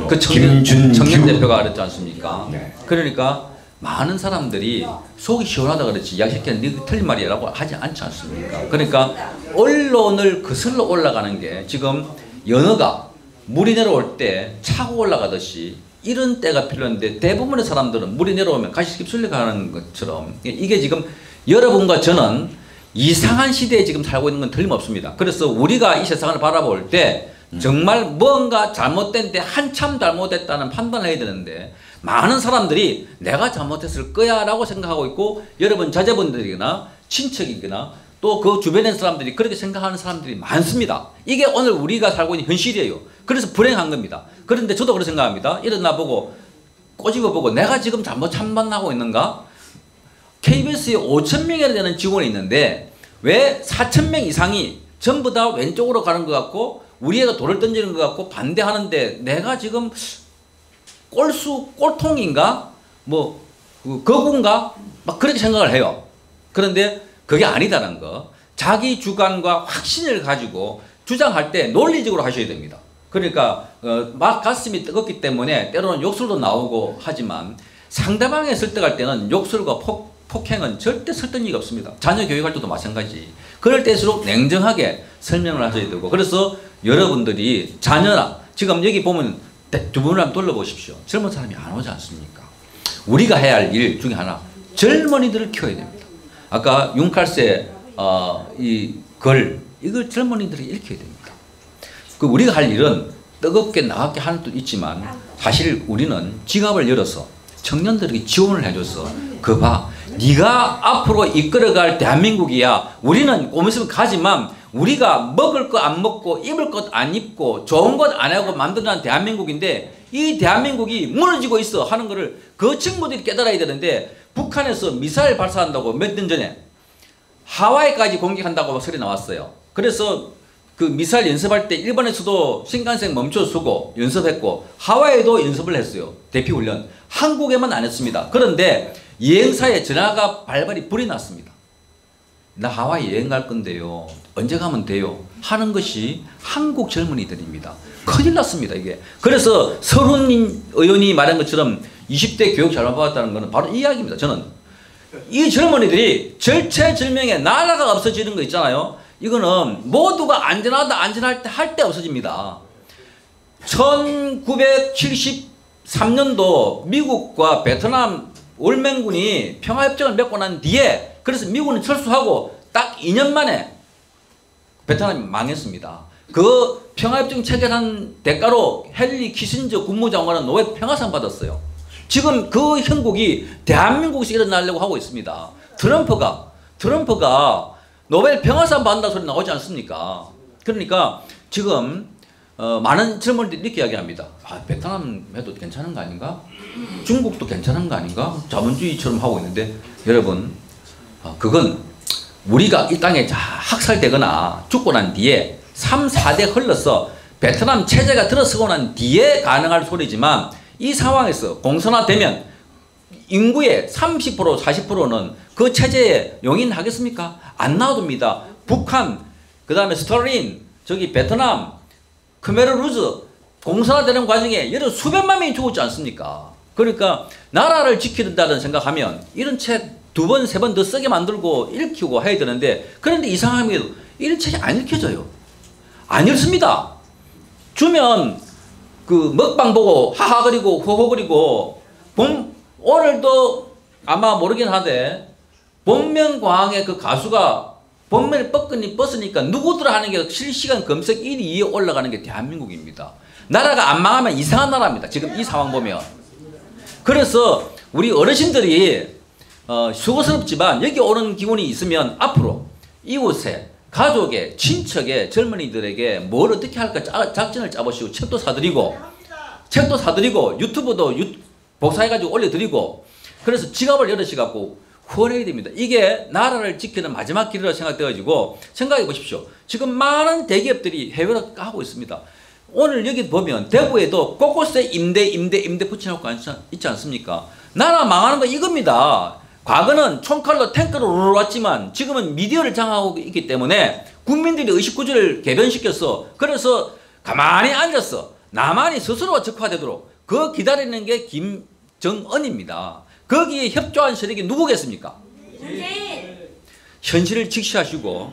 그 청년 대표가 그랬지 않습니까? 네. 그러니까 많은 사람들이 속이 시원하다 그랬지 이야기시켰는데 이게 틀린 말이라고 하지 않지 않습니까? 그러니까 언론을 거슬러 올라가는 게 지금 연어가 물이 내려올 때 차고 올라가듯이 이런 때가 필요한데 대부분의 사람들은 물이 내려오면 가시 휩쓸려 가는 것처럼 이게 지금 여러분과 저는 이상한 시대에 지금 살고 있는 건 틀림없습니다. 그래서 우리가 이 세상을 바라볼 때 정말 뭔가 잘못된데 한참 잘못됐다는 판단을 해야 되는데 많은 사람들이 내가 잘못했을 거야 라고 생각하고 있고 여러분 자제분들이거나 친척이거나 또 그 주변의 사람들이 그렇게 생각하는 사람들이 많습니다. 이게 오늘 우리가 살고 있는 현실이에요. 그래서 불행한 겁니다. 그런데 저도 그렇게 생각합니다. 일어나보고 꼬집어보고 내가 지금 잘못 판단하고 있는가? KBS에 5,000명이나 되는 직원이 있는데 왜 4,000명 이상이 전부 다 왼쪽으로 가는 것 같고 우리에게 돌을 던지는 것 같고 반대하는데 내가 지금 꼴통인가? 뭐 거군가? 막 그렇게 생각을 해요. 그런데 그게 아니다는 거. 자기 주관과 확신을 가지고 주장할 때 논리적으로 하셔야 됩니다. 그러니까 막 가슴이 뜨겁기 때문에 때로는 욕설도 나오고 하지만 상대방에 설득할 때는 욕설과 폭행은 절대 설득력이 없습니다. 자녀 교육할 때도 마찬가지. 그럴 때일수록 냉정하게 설명을 하셔야 되고 그래서 여러분들이 자녀나 지금 여기 보면 두 분을 한번 돌려보십시오. 젊은 사람이 안 오지 않습니까? 우리가 해야 할 일 중에 하나 젊은이들을 키워야 됩니다. 아까 윤칼세 이걸 젊은이들이 일으켜야 됩니다. 그 우리가 할 일은 뜨겁게 나가게 하는 것도 있지만 사실 우리는 지갑을 열어서 청년들에게 지원을 해줘서 그 봐 네가 앞으로 이끌어갈 대한민국이야. 우리는 꼬무있으면 가지만 우리가 먹을 거 안 먹고 입을 것 안 입고 좋은 것 안 하고 만들어낸 대한민국인데 이 대한민국이 무너지고 있어 하는 거를 그 친구들이 깨달아야 되는데 북한에서 미사일 발사한다고 몇 년 전에 하와이까지 공격한다고 소리 나왔어요. 그래서 그 미사일 연습할 때 일본에서도 신간생 멈춰서고 연습했고 하와이도 연습을 했어요. 대피훈련. 한국에만 안 했습니다. 그런데 여행사에 전화가 발발이 불이 났습니다. 나 하와이 여행 갈 건데요. 언제 가면 돼요? 하는 것이 한국 젊은이들입니다. 큰일 났습니다, 이게. 그래서 서훈 의원이 말한 것처럼 20대 교육 잘못 받았다는 것은 바로 이 이야기입니다. 저는 이 젊은이들이 절체절명의 나라가 없어지는 거 있잖아요. 이거는 모두가 안전하다 안전할 때 할 때 없어집니다. 1973년도 미국과 베트남 월맹군이 평화협정을 맺고 난 뒤에 그래서 미국은 철수하고 딱 2년 만에 베트남이 망했습니다. 그 평화협정 체결한 대가로 헨리 키신저 국무장관은 노벨 평화상 받았어요. 지금 그 형국이 대한민국에서 일어나려고 하고 있습니다. 트럼프가 노벨 평화상 받는다 소리 나오지 않습니까? 그러니까 지금 많은 젊은이들이 이렇게 이야기합니다. 아, 베트남 해도 괜찮은 거 아닌가? 중국도 괜찮은 거 아닌가? 자본주의처럼 하고 있는데 여러분 그건 우리가 이 땅에 학살되거나 죽고 난 뒤에 3, 4대 흘러서 베트남 체제가 들어서고 난 뒤에 가능할 소리지만 이 상황에서 공산화되면 인구의 30% 40%는 그 체제에 용인하겠습니까? 안 놔둡니다. 북한, 그 다음에 스탈린, 저기 베트남, 크메르루즈 공산화되는 과정에 여러 수백만 명이 죽었지 않습니까? 그러니까 나라를 지킨다는 생각하면 이런 책 2번, 3번 더 쓰게 만들고 읽히고 해야 되는데 그런데 이상하게도 이런 책이 안 읽혀져요. 안 읽습니다. 주면 그 먹방 보고 하하거리고 호호거리고 오늘도 아마 모르긴 하되 복면가왕의 그 가수가 복면을 뻐근히 벗으니까 누구들 하는 게 실시간 검색 1위, 2위에 올라가는 게 대한민국입니다. 나라가 안 망하면 이상한 나라입니다. 지금 이 상황 보면. 그래서 우리 어르신들이 수고스럽지만 여기 오는 기운이 있으면 앞으로 이웃에 가족에 친척에 젊은이들에게 뭘 어떻게 할까 작전을 짜보시고 책도 사드리고 유튜브도 복사해가지고 올려드리고 그래서 지갑을 열으셔갖고 후원해야 됩니다. 이게 나라를 지키는 마지막 길이라고 생각되어지고 생각해 보십시오. 지금 많은 대기업들이 해외로 가고 있습니다. 오늘 여기 보면 대구에도 곳곳에 임대 붙여놓고 있지 않습니까? 나라 망하는 거 이겁니다. 과거는 총칼로 탱크로 왔지만 지금은 미디어를 장악하고 있기 때문에 국민들이 의식구조를 개변시켰어. 그래서 가만히 앉았어. 나만이 스스로 적화되도록 그 기다리는 게 김정은입니다. 거기에 협조한 세력이 누구겠습니까? 현실을 직시하시고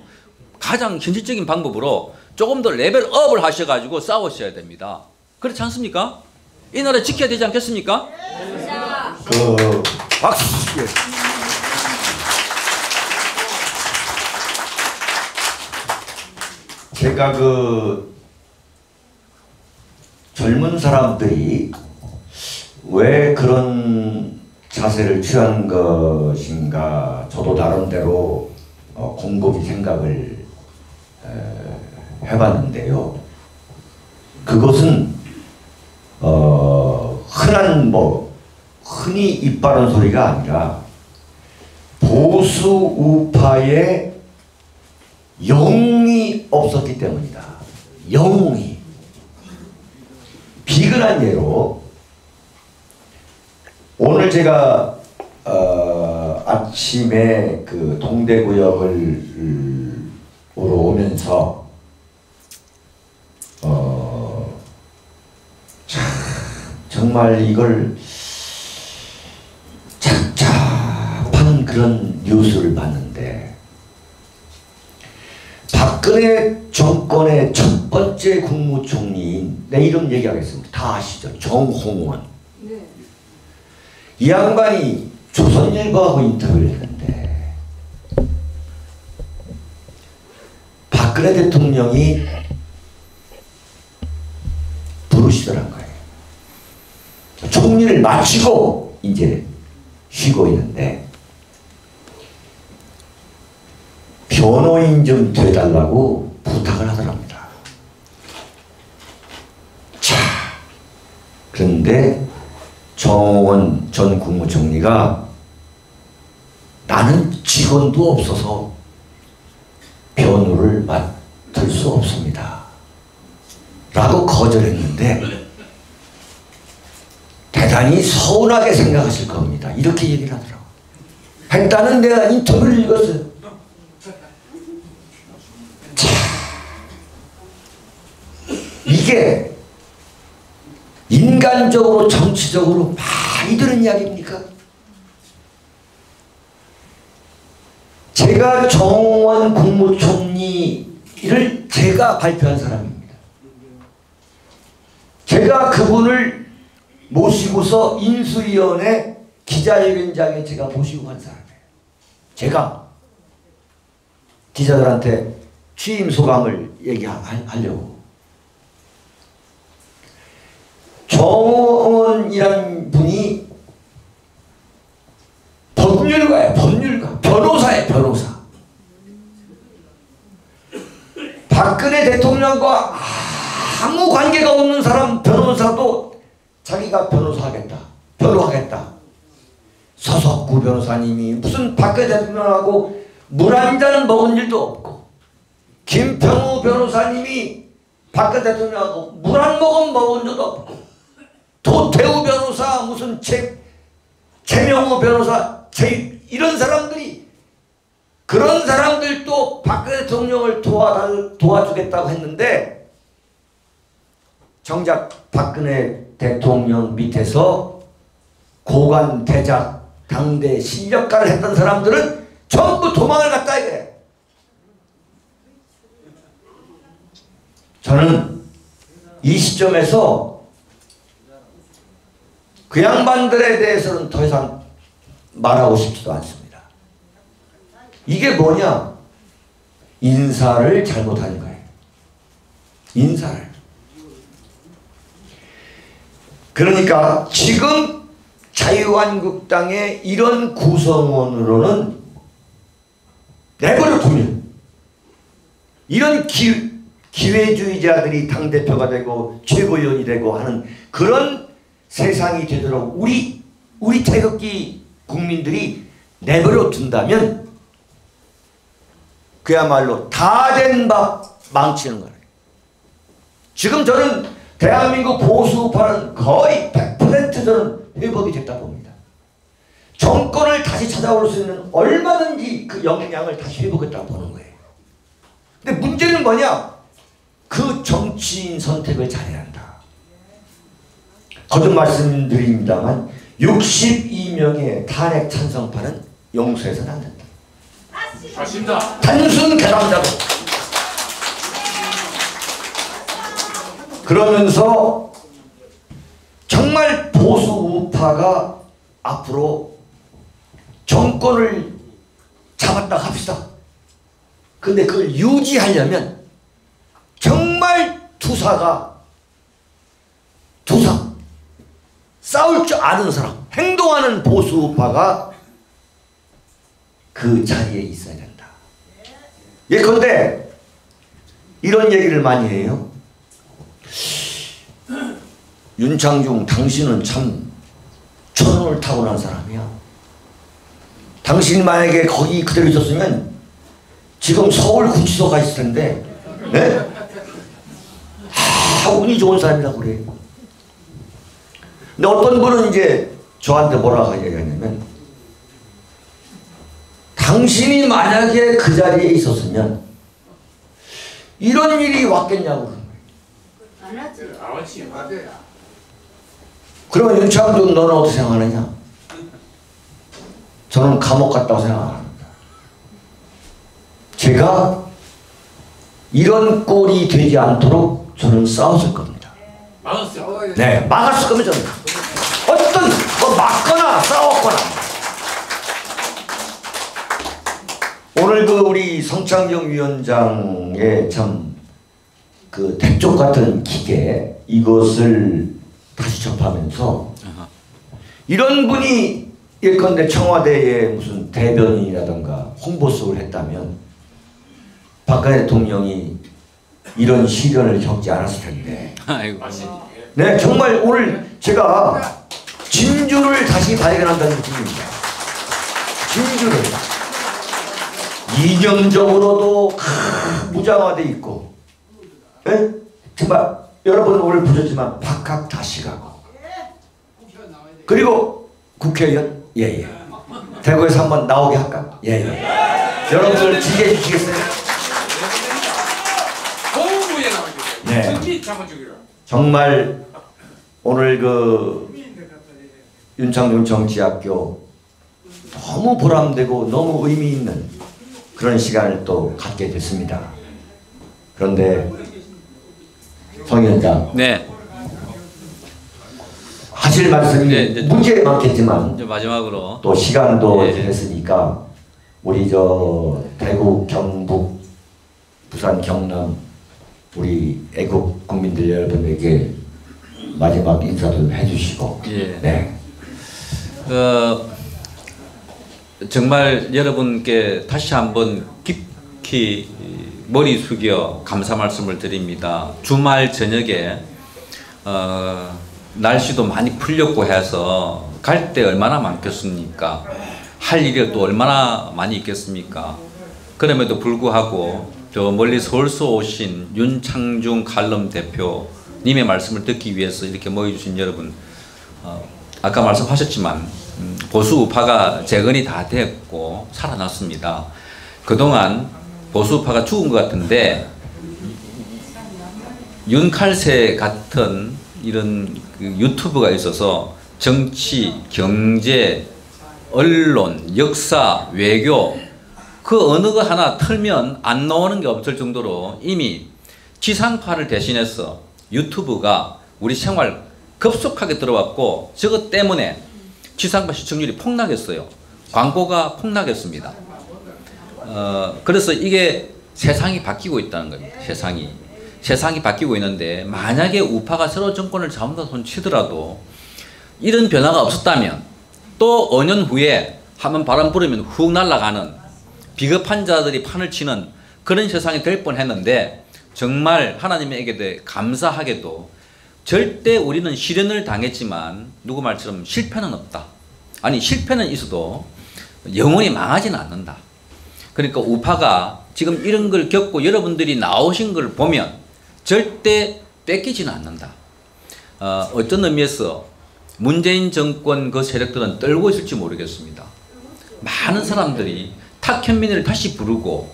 가장 현실적인 방법으로 조금 더 레벨업을 하셔가지고 싸우셔야 됩니다. 그렇지 않습니까? 이 나라 지켜야 되지 않겠습니까? 박수. 제가 젊은 사람들이 왜 그런 자세를 취하는 것인가 저도 나름대로 곰곰이 생각을 해봤는데요. 그것은 흔히 입 바른 소리가 아니라 보수 우파의 영웅이 없었기 때문이다. 영웅이. 비근한 예로 오늘 제가 아침에 그 동대구역을 오면서 정말 이걸 착잡한 그런 뉴스를 봤는데 박근혜 정권의 첫 번째 국무총리인 내 이름 얘기하겠습니다. 다 아시죠? 정홍원. 네. 이 양반이 조선일보하고 인터뷰를 했는데 박근혜 대통령이 부르시더란 거예요. 총리를 마치고 이제 쉬고 있는데 변호인 좀 돼달라고 부탁을 하더랍니다. 자, 그런데 정홍원 전 국무총리가 나는 직원도 없어서 변호를 맡을 수 없습니다 라고 거절했는데 대단히 서운하게 생각하실 겁니다. 이렇게 얘기를 하더라고요. 했다는 내가 인터뷰를 읽었어요. 자, 이게 인간적으로 정치적으로 많이 들은 이야기입니까? 제가 정홍원 국무총리를 제가 발표한 사람입니다. 제가 그분을 모시고서 인수위원회 기자회견장에 제가 모시고 간 사람이에요. 제가 기자들한테 취임 소감을 얘기하려고. 정홍원이라는 분이 법률가예요. 법률가. 변호사예요. 변호사. 박근혜 대통령과 아무 관계가 없는 사람 변호사도 자기가 변호사하겠다. 변호하겠다. 서석구 변호사님이 무슨 박근혜 대통령하고 물 한 잔은 먹은 일도 없고 김평우 변호사님이 박근혜 대통령하고 물 한 모금 먹은 적도 없고 도태우 변호사 무슨 최명호 변호사 이런 사람들이 그런 사람들도 박근혜 대통령을 도와주겠다고 했는데 정작 박근혜 대통령 밑에서 고관 대작 당대 실력가를 했던 사람들은 전부 도망을 갔다 이게. 저는 이 시점에서 그 양반들에 대해서는 더 이상 말하고 싶지도 않습니다. 이게 뭐냐? 인사를 잘못한 거예요. 인사를. 그러니까 지금 자유한국당의 이런 구성원으로는 내버려 두면 이런 기회주의자들이 당대표가 되고 최고위원이 되고 하는 그런 세상이 되도록 우리 태극기 국민들이 내버려 둔다면 그야말로 다 된 밥 망치는 거예요. 지금 저는 대한민국 보수파는 거의 100% 저는 회복이 됐다 봅니다. 정권을 다시 찾아올 수 있는 얼마든지 그 역량을 다시 회복했다고 보는 거예요. 근데 문제는 뭐냐? 그 정치인 선택을 잘해야 한다. 거듭 말씀드립니다만 62명의 탄핵 찬성파는 용서해서는 안 된다. 맞습니다. 단순 계산자도. 그러면서 정말 보수 우파가 앞으로 정권을 잡았다 합시다. 근데 그걸 유지하려면 정말 투사 싸울 줄 아는 사람, 행동하는 보수 우파가 그 자리에 있어야 된다. 예컨대 이런 얘기를 많이 해요. 윤창중 당신은 참 천운을 타고난 사람이야. 당신이 만약에 거기 그대로 있었으면 지금 서울 구치소 가 있을 텐데, 네? 운이 좋은 사람이라고 그래. 근데 어떤 분은 이제 저한테 뭐라고 얘기하냐면, 당신이 만약에 그 자리에 있었으면 이런 일이 왔겠냐고 그런 거예요. 안 하지. 그러면 윤창중 너는 어떻게 생각하느냐? 저는 감옥 갔다고 생각합니다. 제가 이런 꼴이 되지 않도록 저는 싸웠을 겁니다. 막았어요. 네, 막았을 겁니다. 저는. 어떤 뭐 막거나 싸웠거나. 오늘 그 우리 성창경 위원장의 참 그 대쪽 같은 기계 이것을 다시 접하면서 이런 분이 예컨대 청와대의 무슨 대변인이라든가 홍보수를 했다면 박근혜 대통령이 이런 시련을 겪지 않았을 텐데. 아이고. 네, 정말 오늘 제가 진주를 다시 발견한다는 느낌입니다. 진주를 이념적으로도 무장화돼 있고, 네? 정말 여러분 오늘 보셨지만 박학다식하고, 그리고 국회의원 예예. 대구에서 한번 나오게 할까? 예예. 여러분들 지지해 주시겠어요? 공부에 나오겠어요. 네. 승리 잡아주기로. 정말 오늘 그 윤창중 정치학교 너무 보람되고 너무 의미 있는 그런 시간을 또 갖게 됐습니다. 그런데 성 위원장, 네. 하실 말씀이 네, 문제 많겠지만 이제 마지막으로 또 시간도 네. 됐으니까 우리 저 대구, 경북, 부산, 경남 우리 애국 국민들 여러분에게 마지막 인사도 좀 해주시고. 예. 네. 정말 여러분께 다시 한번 깊이 머리 숙여 감사 말씀을 드립니다. 주말 저녁에 날씨도 많이 풀렸고 해서 갈 때 얼마나 많겠습니까? 할 일이 또 얼마나 많이 있겠습니까? 그럼에도 불구하고 저 멀리 서울서 오신 윤창중 칼럼 대표님의 말씀을 듣기 위해서 이렇게 모여주신 여러분, 아까 말씀하셨지만 보수 우파가 재건이 다 됐고 살아났습니다. 그동안 보수 우파가 죽은 것 같은데 윤칼세 같은 이런 그 유튜브가 있어서 정치, 경제, 언론, 역사, 외교 그 어느 거 하나 틀면 안 나오는 게 없을 정도로 이미 지상파를 대신해서 유튜브가 우리 생활 급속하게 들어왔고 저것 때문에 지상파 시청률이 폭락했어요. 광고가 폭락했습니다. 그래서 이게 세상이 바뀌고 있다는 겁니다. 세상이 바뀌고 있는데 만약에 우파가 새로 정권을 잡는다 손 치더라도 이런 변화가 없었다면 또 5년 후에 한번 바람 불으면 훅 날아가는 비겁한 자들이 판을 치는 그런 세상이 될 뻔했는데 정말 하나님에게 감사하게도 절대 우리는 시련을 당했지만 누구 말처럼 실패는 없다. 아니 실패는 있어도 영원히 망하지는 않는다. 그러니까 우파가 지금 이런 걸 겪고 여러분들이 나오신 걸 보면 절대 뺏기지는 않는다. 어떤 의미에서 문재인 정권 그 세력들은 떨고 있을지 모르겠습니다. 많은 사람들이 탁현민을 다시 부르고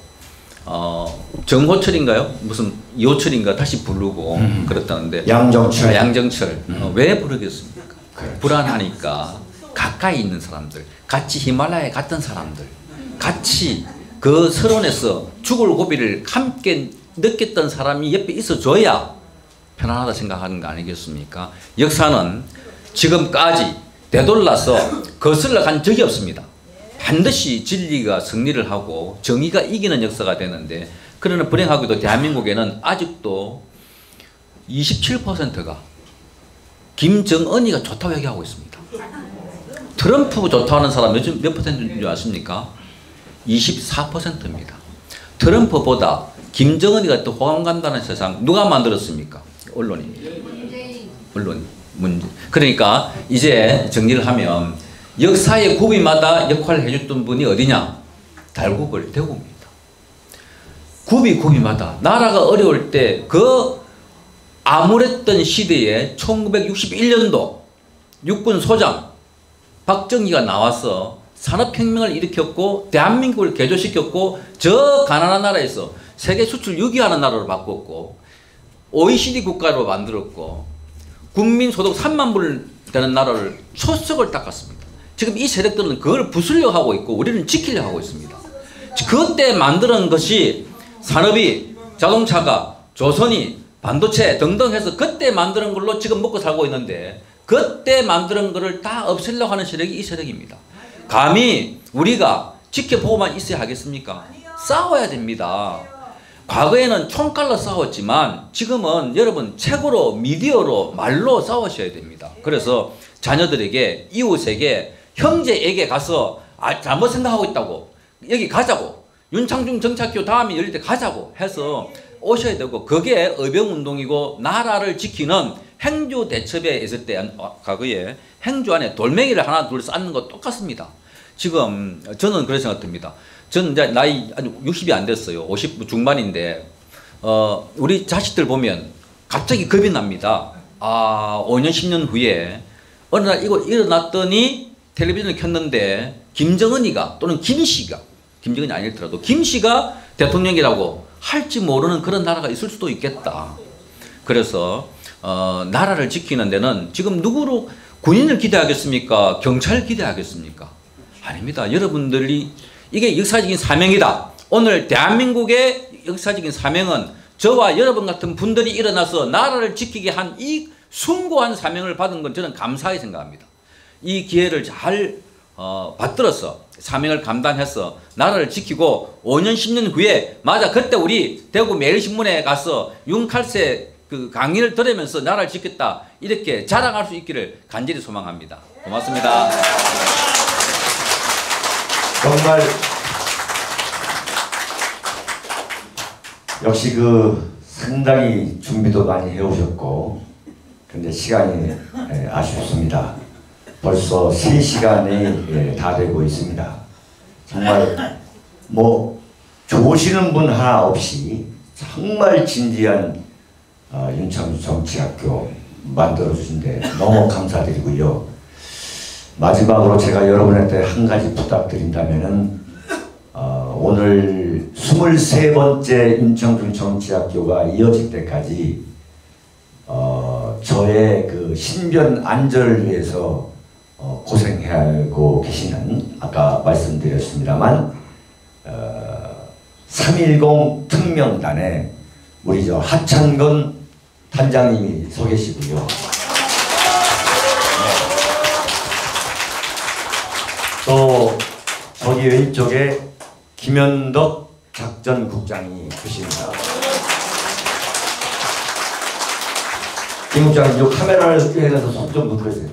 정호철인가요? 무슨 이호철인가 다시 부르고 그랬다는데 양정철 왜 부르겠습니까? 불안하니까 가까이 있는 사람들, 같이 히말라야에 갔던 사람들, 같이 그 서론에서 죽을 고비를 함께 느꼈던 사람이 옆에 있어줘야 편안하다 생각하는 거 아니겠습니까? 역사는 지금까지 되돌라서 거슬러 간 적이 없습니다. 반드시 진리가 승리를 하고 정의가 이기는 역사가 되는데, 그러나 불행하게도 대한민국에는 아직도 27%가 김정은이가 좋다고 얘기하고 있습니다. 트럼프 좋다고 하는 사람 몇 퍼센트인 줄 아십니까? 24%입니다. 트럼프보다 김정은이가 또 호감 간다는 세상 누가 만들었습니까? 언론이. 그러니까 이제 정리를 하면 역사의 구비마다 역할을 해줬던 분이 어디냐? 달구벌 대구입니다. 구비마다 나라가 어려울 때 그 암울했던 시대에 1961년도 육군 소장 박정희가 나와서 산업혁명을 일으켰고 대한민국을 개조시켰고 저 가난한 나라에서 세계 수출 6위 하는 나라로 바꿨고 OECD 국가로 만들었고 국민소득 3만 불 되는 나라를 초석을 닦았습니다. 지금 이 세력들은 그걸 부수려 하고 있고 우리는 지키려 하고 있습니다. 그때 만드는 것이 산업이 자동차가 조선이 반도체 등등 해서 그때 만드는 걸로 지금 먹고 살고 있는데 그때 만드는 거를 다 없애려고 하는 세력이 이 세력입니다. 감히 우리가 지켜보고만 있어야 하겠습니까? 싸워야 됩니다. 과거에는 총칼로 싸웠지만 지금은 여러분 책으로 미디어로 말로 싸우셔야 됩니다. 그래서 자녀들에게 이웃에게 형제에게 가서 잘못 생각하고 있다고 여기 가자고 윤창중 정착교 다음에 열릴 때 가자고 해서 오셔야 되고 그게 의병운동이고 나라를 지키는 행주대첩에 있을 때 과거에 행주 안에 돌멩이를 하나 둘 쌓는 거 똑같습니다. 지금 저는 그렇게 생각됩니다. 저는 이제 나이 아직 60이 안 됐어요. 50 중반인데 우리 자식들 보면 갑자기 겁이 납니다. 5년 10년 후에 어느 날 이거 일어났더니 텔레비전을 켰는데 김정은이가 또는 김씨가 김정은이 아니더라도 김씨가 대통령이라고 할지 모르는 그런 나라가 있을 수도 있겠다. 그래서 나라를 지키는 데는 지금 누구로 군인을 기대하겠습니까? 경찰을 기대하겠습니까? 아닙니다. 여러분들이 이게 역사적인 사명이다. 오늘 대한민국의 역사적인 사명은 저와 여러분 같은 분들이 일어나서 나라를 지키게 한 이 숭고한 사명을 받은 건 저는 감사하게 생각합니다. 이 기회를 잘 받들어서 사명을 감당해서 나라를 지키고 5년 10년 후에 맞아 그때 우리 대구 매일신문에 가서 윤칼세 그 강의를 들으면서 나라를 지켰다 이렇게 자랑할 수 있기를 간절히 소망합니다. 고맙습니다. 정말 역시 상당히 준비도 많이 해오셨고 근데 시간이 아쉽습니다. 벌써 3시간이 다 되고 있습니다. 정말 좋으시는 분 하나 없이 정말 진지한 윤창주 정치학교 만들어주신데 너무 감사드리고요. 마지막으로 제가 여러분한테 한 가지 부탁드린다면은 오늘 23번째 윤창중 정치학교가 이어질 때까지 저의 신변 안전을 위해서 고생하고 계시는 아까 말씀드렸습니다만 3.10 특명단에 우리 하창건 단장님이 서 계시고요. 또 저기 왼쪽에 김현덕 작전국장이 계십니다. 김 국장님, 이 카메라를 해서 손 좀 붙여주세요.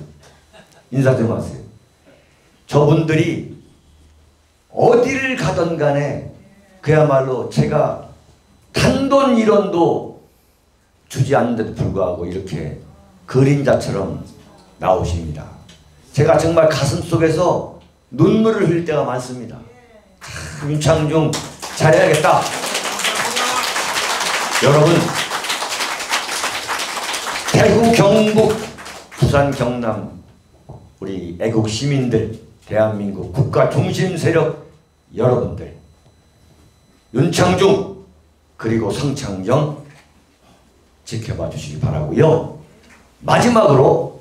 인사 좀 하세요. 저분들이 어디를 가든 간에 그야말로 제가 단돈 1원도 주지 않는데도 불구하고 이렇게 그림자처럼 나오십니다. 제가 정말 가슴속에서 눈물을 흘릴 때가 많습니다. 윤창중 잘해야겠다. 여러분 대구, 경북, 부산, 경남 우리 애국 시민들, 대한민국 국가 중심 세력 여러분들 윤창중 그리고 성창경 지켜봐 주시기 바라고요. 마지막으로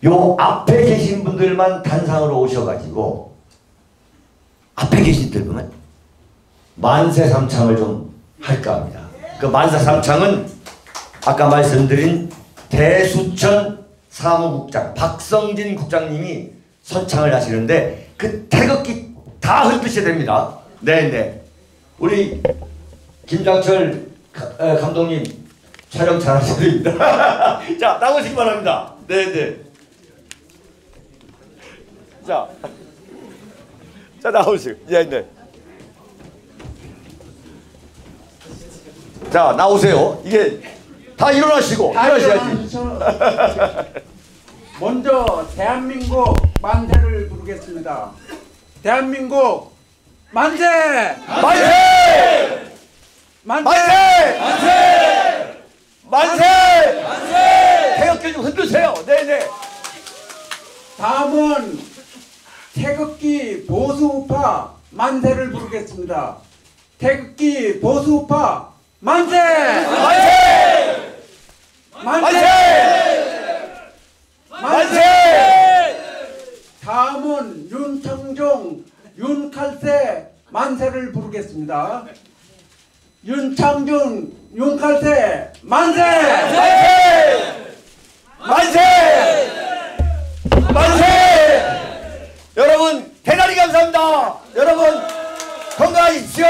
요 앞에 계신 분들만 단상으로 오셔가지고 앞에 계신 분들만 만세 삼창을 좀 할까 합니다. 그 만세 삼창은 아까 말씀드린 대수천 사무국장 박성진 국장님이 선창을 하시는데 그 태극기 다 흔드셔야 됩니다. 네네. 우리 김장철 감독님 촬영 잘하셔야 됩니다. 자, 나오시기 바랍니다. 네네. 자, 나오시고. 네. 자, 나오세요. 이게 다 일어나시고 일어나셔야지. 먼저 대한민국 만세를 부르겠습니다. 대한민국 만세! 만세! 만세! 만세! 만세! 만세! 태극기 좀 흔드세요. 네네. 다음은 태극기 보수우파 만세를 부르겠습니다. 태극기 보수우파 만세! 만세! 만세! 만세! 다음은 윤창중, 윤칼세 만세를 부르겠습니다. 윤창중, 윤칼세 만세! 만세! 만세! 만세! 여러분 대단히 감사합니다. 여러분 건강하십시오.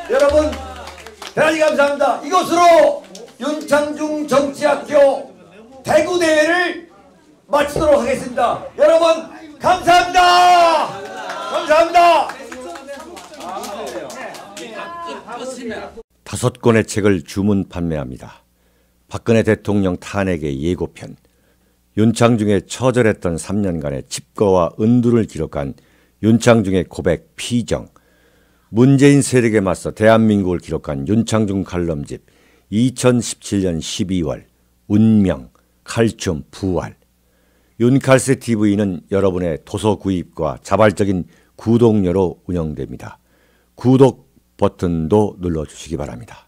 여러분 대단히 감사합니다. 배구 대회를 마치도록 하겠습니다. 여러분 감사합니다. 감사합니다. 5권의 책을 주문 판매합니다. 박근혜 대통령 탄핵의 예고편, 윤창중의 처절했던 3년간의 칩거와 은두를 기록한 윤창중의 고백 피정, 문재인 세력에 맞서 대한민국을 기록한 윤창중 칼럼집 2017년 12월, 운명, 칼춤, 부활. 윤칼세 TV는 여러분의 도서 구입과 자발적인 구독료로 운영됩니다. 구독 버튼도 눌러주시기 바랍니다.